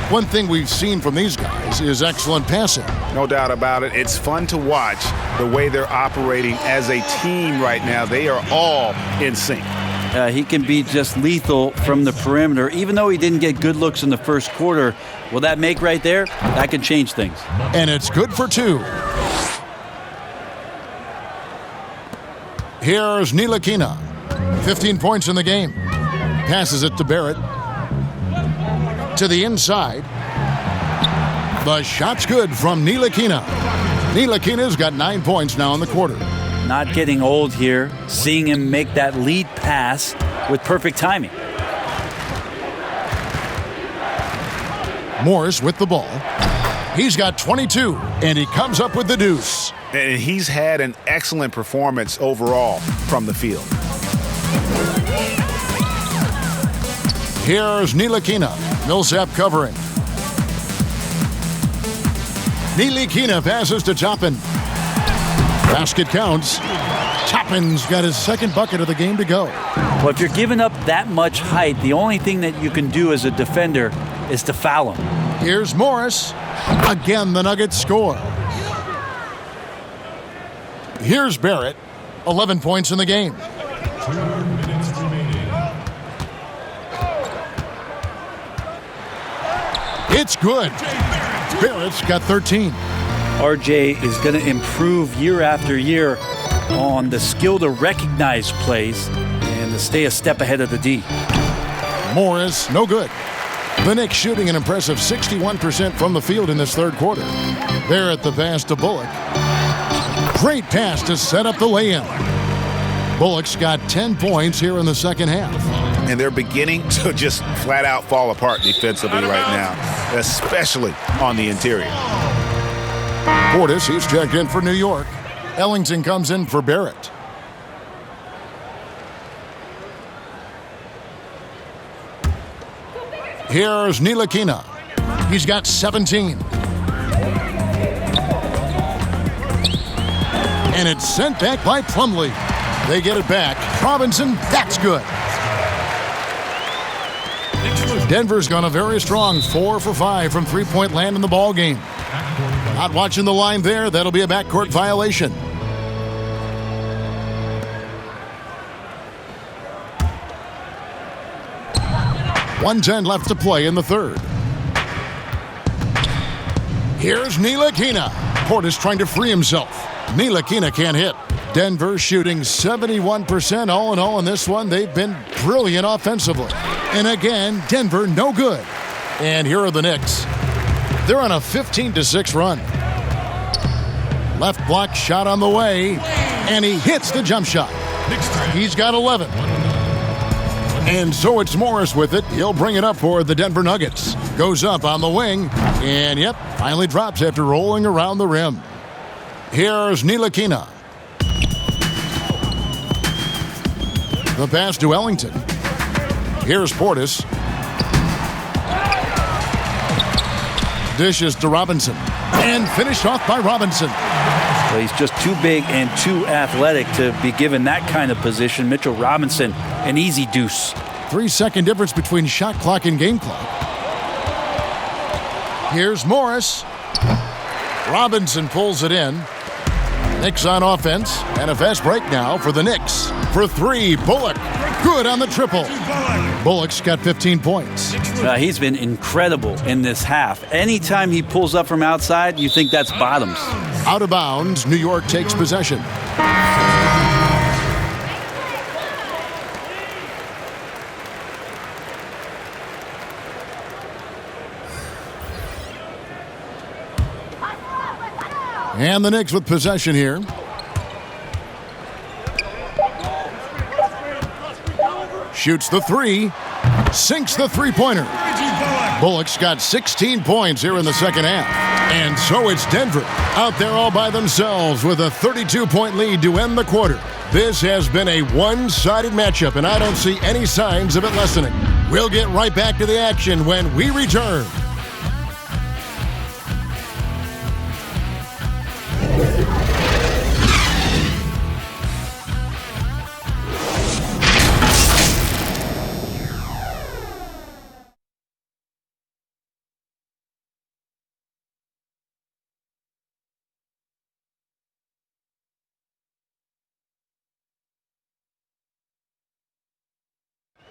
Speaker 3: One thing we've seen from these guys is excellent passing.
Speaker 5: No doubt about it. It's fun to watch the way they're operating as a team right now. They are all in sync.
Speaker 6: He can be just lethal from the perimeter. Even though he didn't get good looks in the first quarter, will that make right there? That can change things.
Speaker 3: And it's good for 2. Here's Ntilikina. 15 points in the game. Passes it to Barrett. To the inside. The shot's good from Ntilikina. Ntilikina's got 9 points now in the quarter.
Speaker 6: Not getting old here, seeing him make that lead pass with perfect timing.
Speaker 3: Morris with the ball. He's got 22, and he comes up with the deuce.
Speaker 5: And he's had an excellent performance overall from the field.
Speaker 3: Here's Ntilikina. Millsap covering. Ntilikina passes to Toppin. Basket counts. Toppin's got his 2nd bucket of the game to go.
Speaker 6: Well, if you're giving up that much height, the only thing that you can do as a defender is to foul him.
Speaker 3: Here's Morris. Again, the Nuggets score. Here's Barrett. 11 points in the game. It's good. Barrett's got 13.
Speaker 6: RJ is going to improve year after year on the skill to recognize plays and to stay a step ahead of the D.
Speaker 3: Morris, no good. The Knicks shooting an impressive 61% from the field in this third quarter. Barrett the pass to Bullock. Great pass to set up the lay-in. Bullock's got 10 points here in the second half.
Speaker 5: And they're beginning to just flat out fall apart defensively right now, especially on the interior.
Speaker 3: Portis, he's checked in for New York. Ellington comes in for Barrett. Here's Ntilikina. He's got 17. And it's sent back by Plumlee. They get it back. Robinson, that's good. Denver's gone a very strong 4 for 5 from three-point land in the ball game. Not watching the line there. That'll be a backcourt violation. .110 left to play in the third. Here's Ntilikina. Portis trying to free himself. Ntilikina can't hit. Denver shooting 71% all in all in this one. They've been brilliant offensively. And again, Denver no good. And here are the Knicks. They're on a 15-6 run. Left block shot on the way. And he hits the jump shot. He's got 11. And so it's Morris with it. He'll bring it up for the Denver Nuggets. Goes up on the wing. And, yep, finally drops after rolling around the rim. Here's Ntilikina. The pass to Ellington. Here's Portis. Dishes to Robinson. And finished off by Robinson.
Speaker 6: Well, he's just too big and too athletic to be given that kind of position. Mitchell Robinson, an easy deuce.
Speaker 3: 3-second difference between shot clock and game clock. Here's Morris. Robinson pulls it in. Knicks on offense, and a fast break now for the Knicks. For three, Bullock. Good on the triple. Bullock's got 15 points.
Speaker 6: He's been incredible in this half. Anytime he pulls up from outside, you think that's bottoms.
Speaker 3: Out of bounds, New York takes possession. And the Knicks with possession here. Shoots the three. Sinks the three-pointer. Bullock's got 16 points here in the second half. And so it's Denver out there all by themselves with a 32-point lead to end the quarter. This has been a one-sided matchup, and I don't see any signs of it lessening. We'll get right back to the action when we return.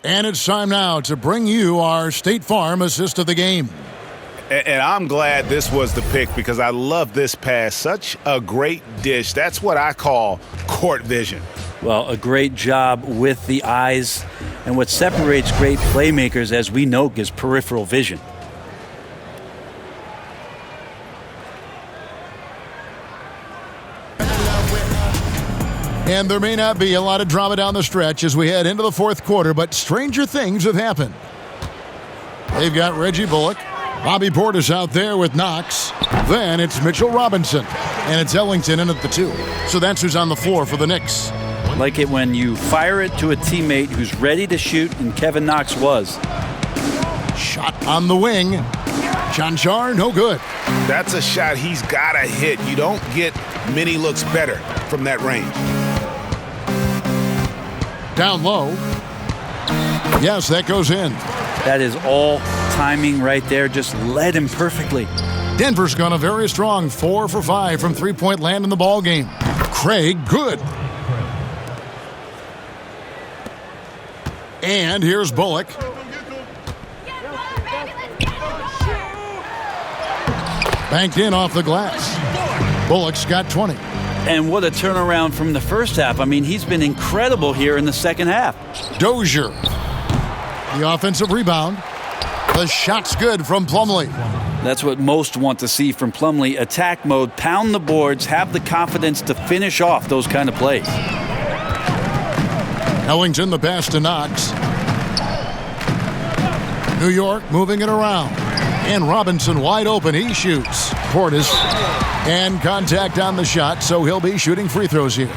Speaker 3: And it's time now to bring you our State Farm assist of the game.
Speaker 5: And I'm glad this was the pick because I love this pass. Such a great dish. That's what I call court vision.
Speaker 6: Well, a great job with the eyes. And what separates great playmakers, as we know, is peripheral vision.
Speaker 3: And there may not be a lot of drama down the stretch as we head into the fourth quarter, but stranger things have happened. They've got Reggie Bullock. Bobby Portis out there with Knox. Then it's Mitchell Robinson. And it's Ellington in at the 2. So that's who's on the floor for the Knicks.
Speaker 6: Like it when you fire it to a teammate who's ready to shoot, and Kevin Knox was.
Speaker 3: Shot on the wing. Chanchar, no good.
Speaker 5: That's a shot he's got to hit. You don't get many looks better from that range.
Speaker 3: Down low. Yes, that goes in.
Speaker 6: That is all timing right there. Just led him perfectly.
Speaker 3: Denver's gone a very strong 4 for 5 from three-point land in the ball game. Craig, good. And here's Bullock. Banked in off the glass. Bullock's got 20.
Speaker 6: And what a turnaround from the first half. I mean, he's been incredible here in the second half.
Speaker 3: Dozier. The offensive rebound. The shot's good from Plumlee.
Speaker 6: That's what most want to see from Plumlee. Attack mode, pound the boards, have the confidence to finish off those kind of plays.
Speaker 3: Ellington the pass to Knox. New York moving it around. And Robinson wide open. He shoots. Portis. And contact on the shot, so he'll be shooting free throws here.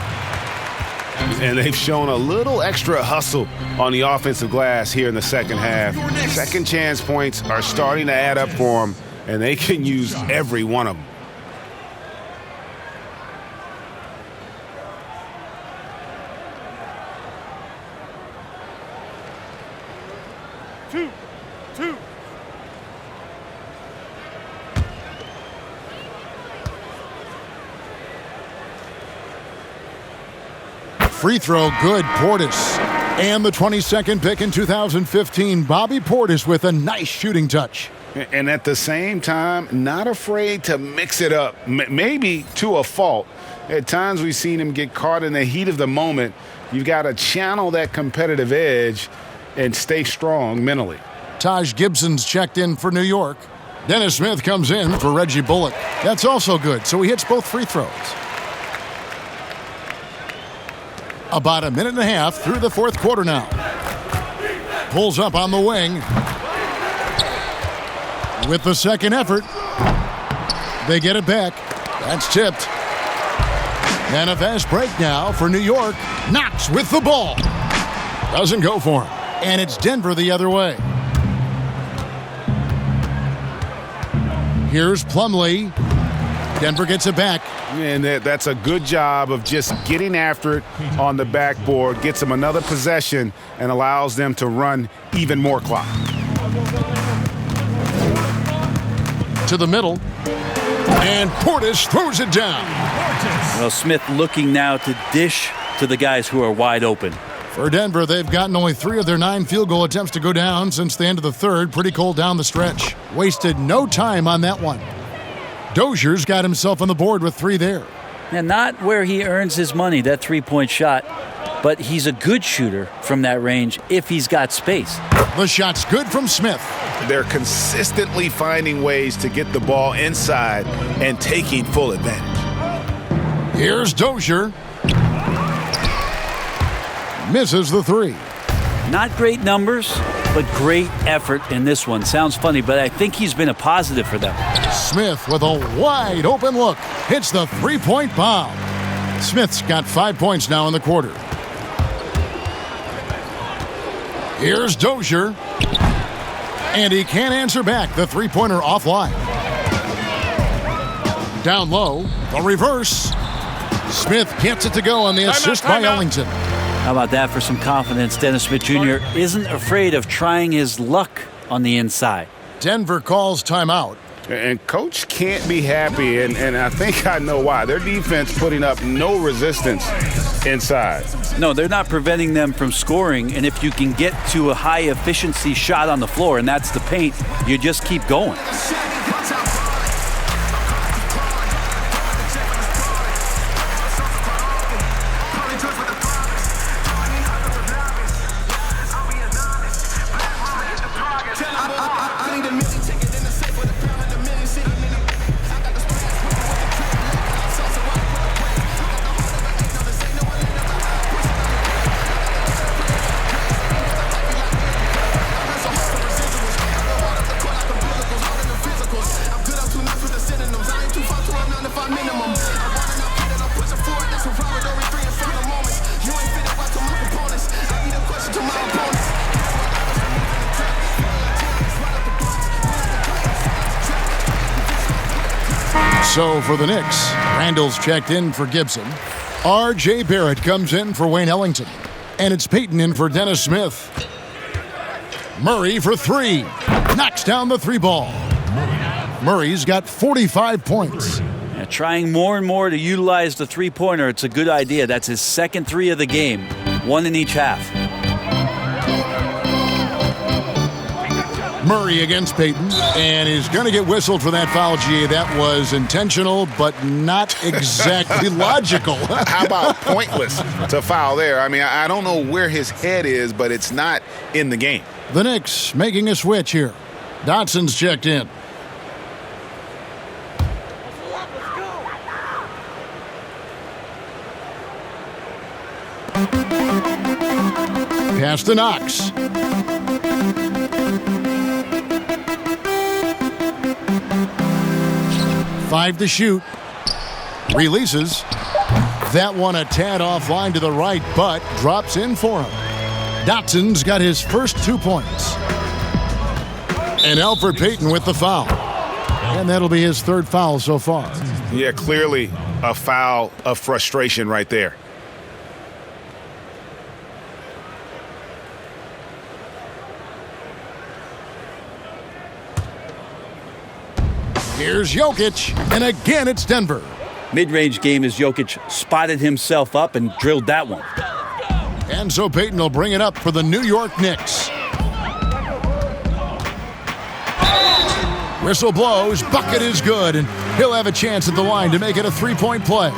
Speaker 5: And they've shown a little extra hustle on the offensive glass here in the second half. Second chance points are starting to add up for them, and they can use every one of them.
Speaker 8: Two.
Speaker 3: Free throw, good, Portis. And the 22nd pick in 2015, Bobby Portis with a nice shooting touch.
Speaker 5: And at the same time, not afraid to mix it up, maybe to a fault. At times we've seen him get caught in the heat of the moment. You've got to channel that competitive edge and stay strong mentally.
Speaker 3: Taj Gibson's checked in for New York. Dennis Smith comes in for Reggie Bullock. That's also good, so he hits both free throws. About a minute and a half through the fourth quarter now. Pulls up on the wing. With the second effort, they get it back. That's tipped. And a fast break now for New York. Knox with the ball. Doesn't go for him. And it's Denver the other way. Here's Plumlee. Denver gets it back.
Speaker 5: And that's a good job of just getting after it on the backboard, gets them another possession, and allows them to run even more clock.
Speaker 3: To the middle. And Portis throws it down.
Speaker 6: Well, Smith looking now to dish to the guys who are wide open.
Speaker 3: For Denver, they've gotten only 3 of their 9 field goal attempts to go down since the end of the third. Pretty cold down the stretch. Wasted no time on that one. Dozier's got himself on the board with 3 there.
Speaker 6: And not where he earns his money, that three-point shot, but he's a good shooter from that range if he's got space.
Speaker 3: The shot's good from Smith.
Speaker 5: They're consistently finding ways to get the ball inside and taking full advantage.
Speaker 3: Here's Dozier. Misses the 3.
Speaker 6: Not great numbers, but great effort in this one. Sounds funny, but I think he's been a positive for them.
Speaker 3: Smith with a wide open look. Hits the 3-point bomb. Smith's got 5 points now in the quarter. Here's Dozier. And he can't answer back. The 3-pointer offline. Down low. The reverse. Smith gets it to go on the assist by Ellington.
Speaker 6: How about that for some confidence? Dennis Smith Jr. isn't afraid of trying his luck on the inside.
Speaker 3: Denver calls timeout.
Speaker 5: And Coach can't be happy, and I think I know why. Their defense putting up no resistance inside.
Speaker 6: No, they're not preventing them from scoring, and if you can get to a high-efficiency shot on the floor, and that's the paint, you just keep going.
Speaker 3: So for the Knicks, Randall's checked in for Gibson. R.J. Barrett comes in for Wayne Ellington. And it's Payton in for Dennis Smith. Murray for 3. Knocks down the 3 ball. Murray's got 45 points.
Speaker 6: Yeah, trying more and more to utilize the three-pointer. It's a good idea. That's his second 3 of the game. 1 in each half.
Speaker 3: Murray against Payton, and he's going to get whistled for that foul, G. That was intentional, but not exactly logical.
Speaker 5: How about pointless to foul there? I mean, I don't know where his head is, but it's not in the game.
Speaker 3: The Knicks making a switch here. Dotson's checked in. Pass to Knox. Five to shoot. Releases. That one a tad offline to the right, but drops in for him. Dotson's got his first 2 points. And Elfrid Payton with the foul. And that'll be his 3rd foul so far.
Speaker 5: Yeah, clearly a foul of frustration right there.
Speaker 3: Here's Jokic, and again it's Denver.
Speaker 6: Mid-range game as Jokic spotted himself up and drilled that one.
Speaker 3: And so Payton will bring it up for the New York Knicks. Whistle blows, bucket is good, and he'll have a chance at the line to make it a 3-point play.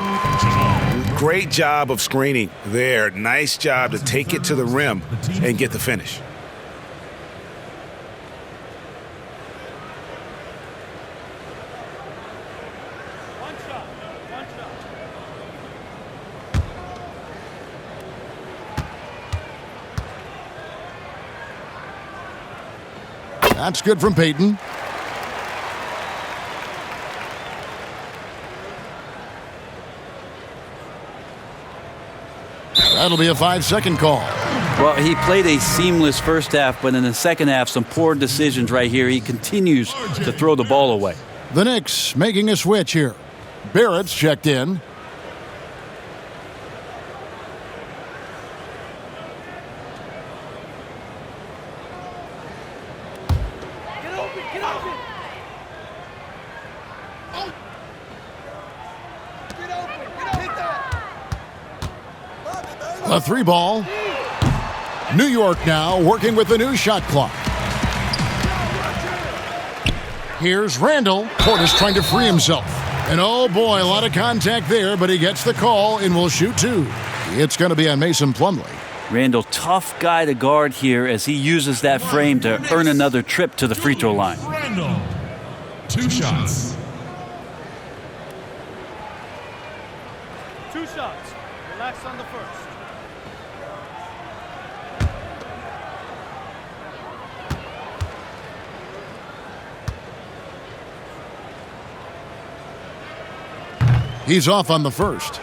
Speaker 5: Great job of screening there. Nice job to take it to the rim and get the finish.
Speaker 3: That's good from Payton. That'll be a 5-second call.
Speaker 6: Well, he played a seamless first half, but in the second half, some poor decisions right here. He continues to throw the ball away.
Speaker 3: The Knicks making a switch here. Barrett's checked in. A 3-ball. New York now working with the new shot clock. Here's Randall. Portis trying to free himself. And oh boy, a lot of contact there, but he gets the call and will shoot 2. It's going to be on Mason Plumlee.
Speaker 6: Randall, tough guy to guard here as he uses that frame to earn another trip to the free throw line.
Speaker 15: Randall, 2 shots.
Speaker 16: 2 shots. Relax on the first.
Speaker 3: He's off on the first.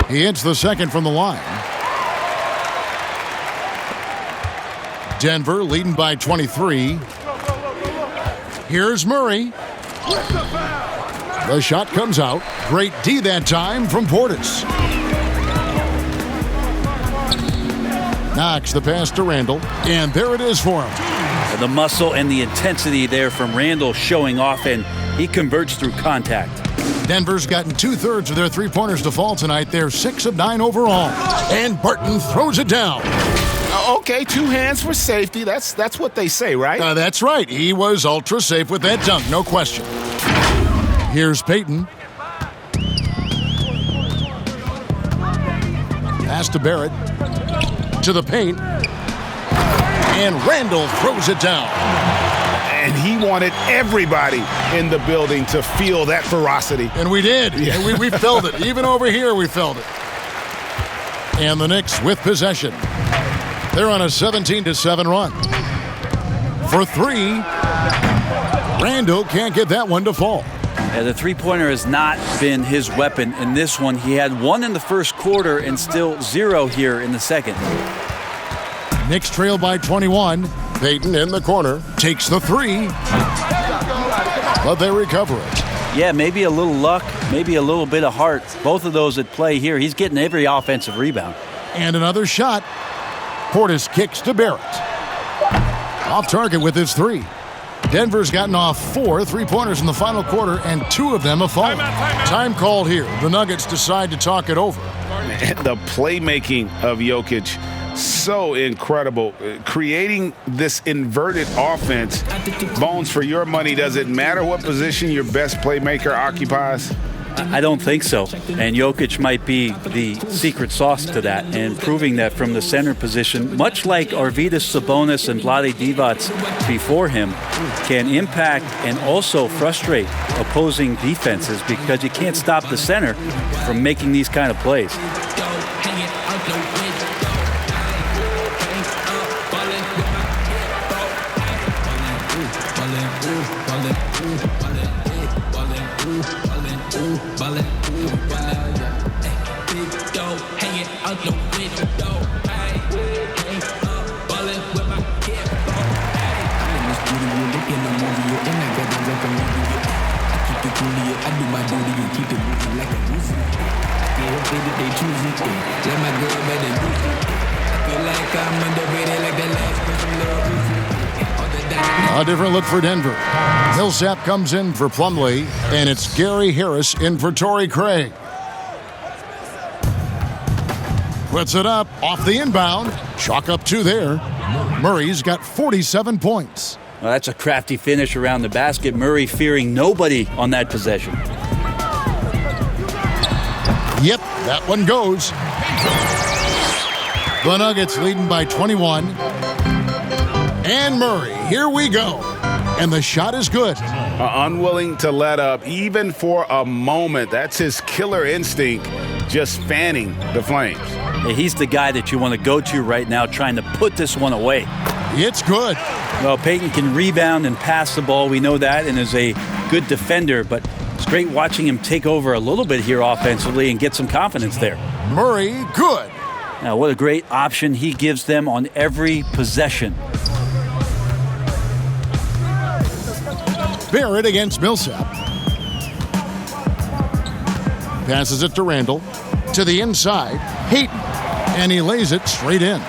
Speaker 3: He hits the second from the line. Denver leading by 23. Here's Murray. The shot comes out. Great D that time from Portis. Knocks the pass to Randall, and there it is for him.
Speaker 6: The muscle and the intensity there from Randall showing off, and he converts through contact.
Speaker 3: Denver's gotten 2/3 of their three-pointers to fall tonight. They're 6 of 9 overall. And Barton throws it down.
Speaker 5: Okay, 2 hands for safety. That's what they say, right?
Speaker 3: That's right. He was ultra safe with that dunk, no question. Here's Payton. Pass to Barrett. To the paint. And Randall throws it down.
Speaker 5: And he wanted everybody in the building to feel that ferocity.
Speaker 3: And we did. Yeah. And we felt it. Even over here, we felt it. And the Knicks with possession. They're on a 17-7 run. For 3, Randall can't get that one to fall.
Speaker 6: Yeah, the three-pointer has not been his weapon in this one. He had 1 in the first quarter and still 0 here in the second.
Speaker 3: Knicks trail by 21. Payton in the corner takes the 3, but they recover it.
Speaker 6: Yeah, maybe a little luck, maybe a little bit of heart. Both of those at play here. He's getting every offensive rebound.
Speaker 3: And another shot. Portis kicks to Barrett. Off target with his 3. Denver's gotten off 4 three-pointers in the final quarter, and 2 of them have fallen. Time called here. The Nuggets decide to talk it over.
Speaker 5: The playmaking of Jokic, so incredible. Creating this inverted offense. Bones, for your money, does it matter what position your best playmaker occupies?
Speaker 6: I don't think so. And Jokic might be the secret sauce to that, and proving that from the center position, much like Arvydas Sabonis and Vlade Divac before him, can impact and also frustrate opposing defenses because you can't stop the center from making these kind of plays.
Speaker 3: A different look for Denver. Millsap comes in for Plumlee, and it's Gary Harris in for Torrey Craig. Puts it up off the inbound. Chalk up 2 there. Murray's got 47 points.
Speaker 6: Well, that's a crafty finish around the basket. Murray fearing nobody on that possession.
Speaker 3: Yep, that one goes. The Nuggets leading by 21. And Murray, here we go. And the shot is good.
Speaker 5: Unwilling to let up even for a moment. That's his killer instinct, just fanning the flames.
Speaker 6: Yeah, he's the guy that you want to go to right now trying to put this one away.
Speaker 3: It's good.
Speaker 6: Well, Payton can rebound and pass the ball. We know that, and is a good defender, but it's great watching him take over a little bit here offensively and get some confidence there.
Speaker 3: Murray, good.
Speaker 6: Now, what a great option he gives them on every possession.
Speaker 3: Barrett against Millsap. Passes it to Randall. To the inside, Payton. And he lays it straight in.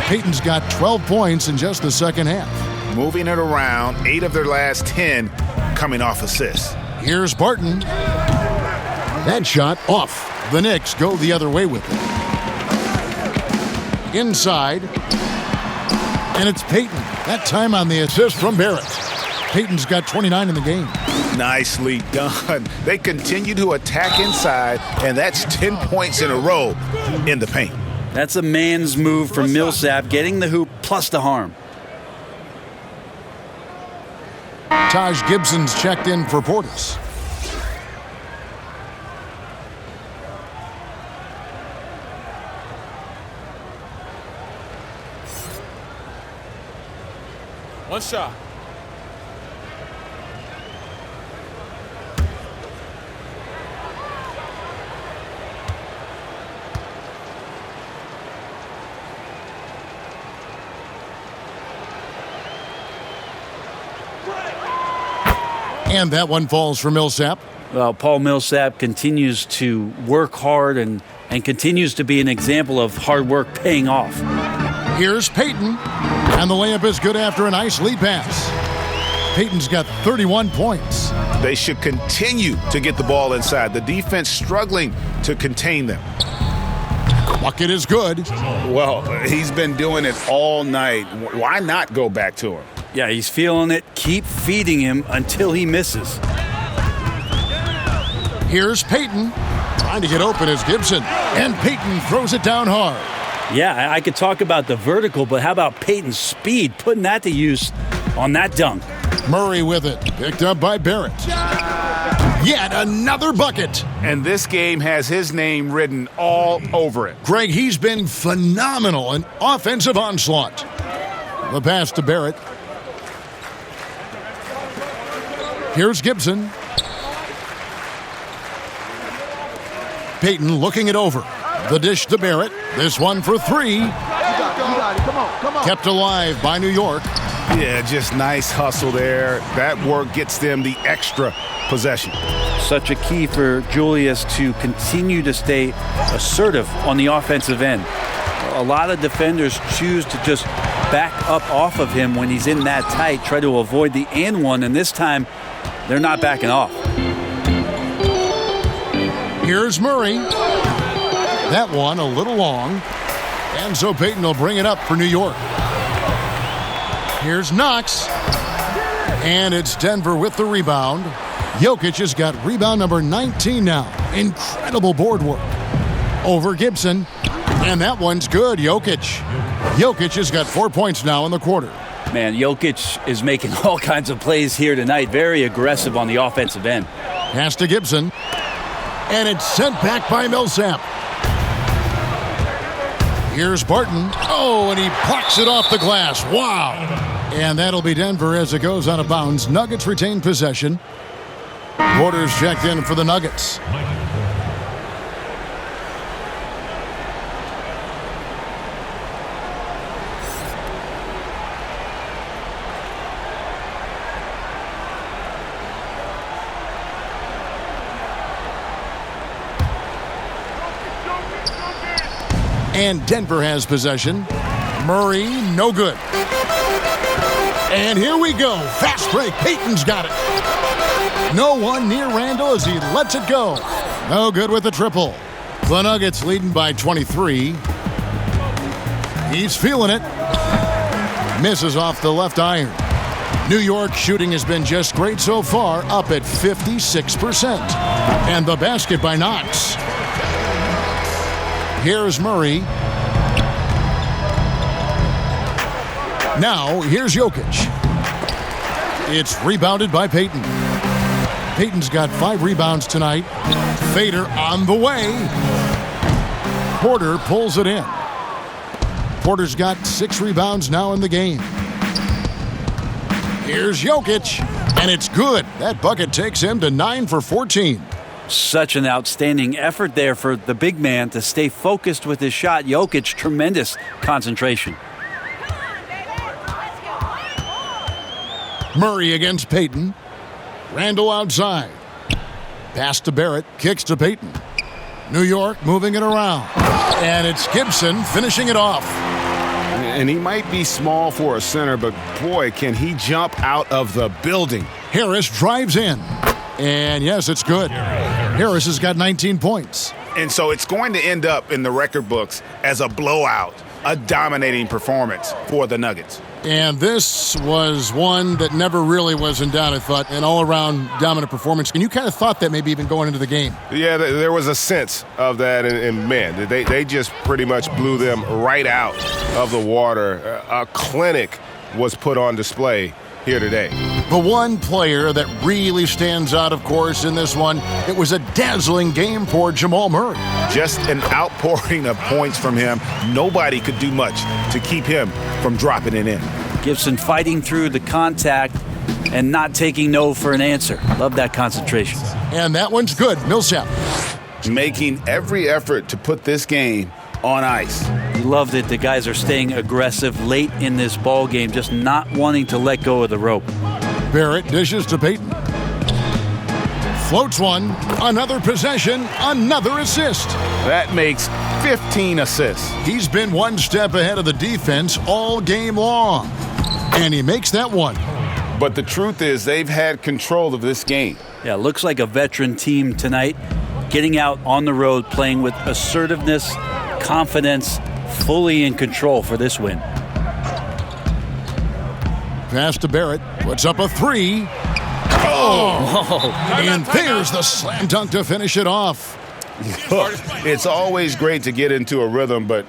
Speaker 3: Payton's got 12 points in just the second half.
Speaker 5: Moving it around, 8 of their last 10 coming off assists.
Speaker 3: Here's Barton. That shot off. The Knicks go the other way with it. Inside. And it's Payton. That time on the assist from Barrett. Payton's got 29 in the game.
Speaker 5: Nicely done. They continue to attack inside, and that's 10 points in a row in the paint.
Speaker 6: That's a man's move from Millsap, getting the hoop plus the harm.
Speaker 3: Taj Gibson's checked in for Portis.
Speaker 8: One shot.
Speaker 3: And that one falls for Millsap.
Speaker 6: Well, Paul Millsap continues to work hard and continues to be an example of hard work paying off.
Speaker 3: Here's Payton. And the layup is good after a nice lead pass. Payton's got 31 points.
Speaker 5: They should continue to get the ball inside. The defense struggling to contain them.
Speaker 3: Bucket is good.
Speaker 5: Well, he's been doing it all night. Why not go back to him?
Speaker 6: Yeah, he's feeling it. Keep feeding him until he misses.
Speaker 3: Here's Payton. Trying to get open is Gibson. And Payton throws it down hard.
Speaker 6: Yeah, I could talk about the vertical, but how about Payton's speed? Putting that to use on that dunk.
Speaker 3: Murray with it. Picked up by Barrett. Yet another bucket.
Speaker 5: And this game has his name written all over it.
Speaker 3: Greg, he's been phenomenal in offensive onslaught. The pass to Barrett. Here's Gibson. Payton looking it over. The dish to Barrett. This one for 3.
Speaker 7: You got it. Come on.
Speaker 3: Kept alive by New York.
Speaker 5: Yeah, just nice hustle there. That work gets them the extra possession.
Speaker 6: Such a key for Julius to continue to stay assertive on the offensive end. A lot of defenders choose to just back up off of him when he's in that tight, try to avoid the and one, and this time they're not backing off.
Speaker 3: Here's Murray. That one a little long. And so Payton will bring it up for New York. Here's Knox. And it's Denver with the rebound. Jokic has got rebound number 19 now. Incredible board work. Over Gibson. And that one's good, Jokic. Jokic has got 4 points now in the quarter.
Speaker 6: Man, Jokic is making all kinds of plays here tonight. Very aggressive on the offensive end.
Speaker 3: Pass to Gibson. And it's sent back by Millsap. Here's Barton. Oh, and he plucks it off the glass. Wow. And that'll be Denver as it goes out of bounds. Nuggets retain possession. Porter's checked in for the Nuggets. And Denver has possession. Murray, no good. And here we go. Fast break. Payton's got it. No one near Randall as he lets it go. No good with the triple. The Nuggets leading by 23. He's feeling it. Misses off the left iron. New York shooting has been just great so far, up at 56%. And the basket by Knox. Here's Murray. Now, here's Jokic. It's rebounded by Payton. Payton's got 5 rebounds tonight. Fader on the way. Porter pulls it in. Porter's got 6 rebounds now in the game. Here's Jokic, and it's good. That bucket takes him to 9 for 14.
Speaker 6: Such an outstanding effort there for the big man to stay focused with his shot. Jokic, tremendous concentration.
Speaker 3: Murray against Payton. Randall outside. Pass to Barrett, kicks to Payton. New York moving it around. And it's Gibson finishing it off.
Speaker 5: And he might be small for a center, but boy, can he jump out of the building.
Speaker 3: Harris drives in. And yes, it's good. Harris has got 19 points.
Speaker 5: And so it's going to end up in the record books as a blowout, a dominating performance for the Nuggets.
Speaker 3: And this was one that never really was in doubt, I thought, an all-around dominant performance. And you kind of thought that maybe even going into the game.
Speaker 7: Yeah, there was a sense of that, and man, they just pretty much blew them right out of the water. A clinic was put on display here today.
Speaker 3: The one player that really stands out, of course, in this one, it was a dazzling game for Jamal Murray.
Speaker 5: Just an outpouring of points from him. Nobody could do much to keep him from dropping it in.
Speaker 6: Gibson fighting through the contact and not taking no for an answer. Love that concentration.
Speaker 3: And that one's good. Millsap.
Speaker 5: Making every effort to put this game on ice.
Speaker 6: Love that the guys are staying aggressive late in this ball game, just not wanting to let go of the rope.
Speaker 3: Barrett dishes to Payton. Floats one. Another possession. Another assist.
Speaker 5: That makes 15 assists.
Speaker 3: He's been one step ahead of the defense all game long. And he makes that one.
Speaker 5: But the truth is they've had control of this game.
Speaker 6: Yeah, looks like a veteran team tonight. Getting out on the road, playing with assertiveness, confidence, fully in control for this win.
Speaker 3: Pass to Barrett. Puts up a 3. Oh! And there's the slam dunk to finish it off.
Speaker 5: It's always great to get into a rhythm, but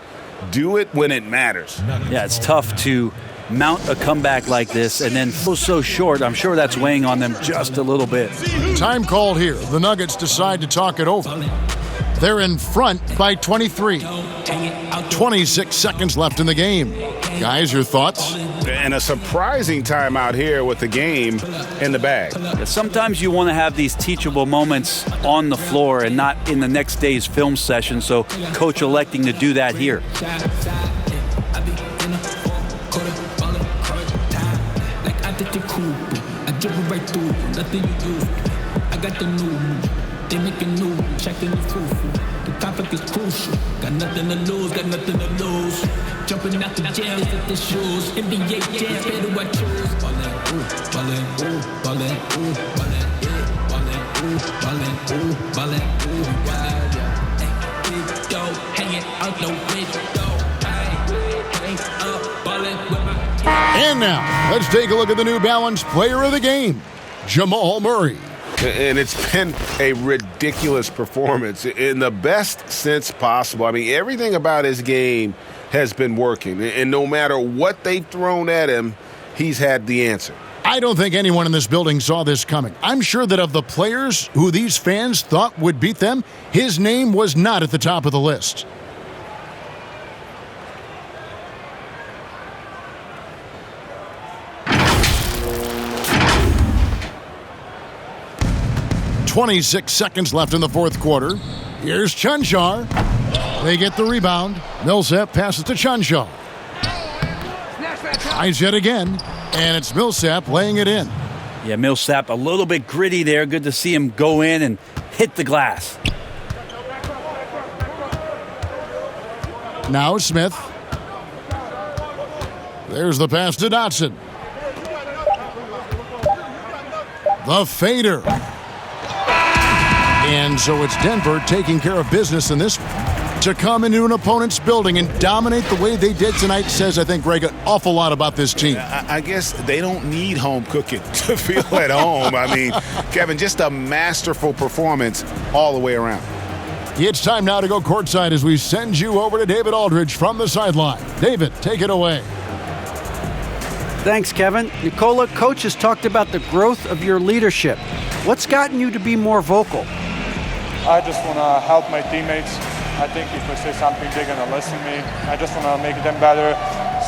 Speaker 5: do it when it matters.
Speaker 6: Yeah, it's tough to mount a comeback like this and then so short. I'm sure that's weighing on them just a little bit.
Speaker 3: Time called here. The Nuggets decide to talk it over. They're in front by 23. 26 seconds left in the game. Guys, your thoughts?
Speaker 5: And a surprising timeout here with the game in the bag.
Speaker 6: Sometimes you want to have these teachable moments on the floor and not in the next day's film session, so coach electing to do that here.
Speaker 17: They make a new, checking the proof. The conflict is crucial. Got nothing to lose, got nothing to lose. Jumping out the jam, with the shoes. NBA jam, better what choose. Ballin', ooh, ballin', ooh, ballin', ooh, ballin', yeah, ballin', ooh, ballin', ooh, ballin', ooh, yeah, yeah. Hey, big dough, hanging out the window. Hang up, ballin' with my.
Speaker 3: And now, let's take a look at the New Balance Player of the Game, Jamal Murray.
Speaker 5: And it's been a ridiculous performance in the best sense possible. I mean, everything about his game has been working. And no matter what they've thrown at him, he's had the answer.
Speaker 3: I don't think anyone in this building saw this coming. I'm sure that of the players who these fans thought would beat them, his name was not at the top of the list. .26 seconds left in the fourth quarter. Here's Chunchar. They get the rebound. Millsap passes to Chunchar. Tries yet again, and it's Millsap laying it in.
Speaker 6: Yeah, Millsap a little bit gritty there. Good to see him go in and hit the glass.
Speaker 3: Now Smith. There's the pass to Dotson. The fader. And so it's Denver taking care of business in this one. To come into an opponent's building and dominate the way they did tonight says, I think, Greg, an awful lot about this team.
Speaker 5: I guess they don't need home cooking to feel at home. I mean, Kevin, just a masterful performance all the way around.
Speaker 3: It's time now to go courtside as we send you over to David Aldridge from the sideline. David, take it away.
Speaker 4: Thanks, Kevin. Nicola, coach has talked about the growth of your leadership. What's gotten you to be more vocal?
Speaker 18: I just want to help my teammates. I think if I say something, they're going to listen to me. I just want to make them better,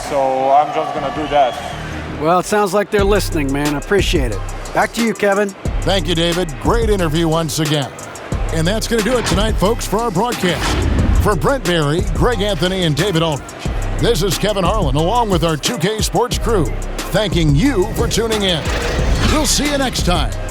Speaker 18: so I'm just going to do that.
Speaker 4: Well, it sounds like they're listening, man. I appreciate it. Back to you, Kevin.
Speaker 3: Thank you, David. Great interview once again. And that's going to do it tonight, folks, for our broadcast. For Brent Berry, Greg Anthony, and David Elfrid, this is Kevin Harlan, along with our 2K Sports crew, thanking you for tuning in. We'll see you next time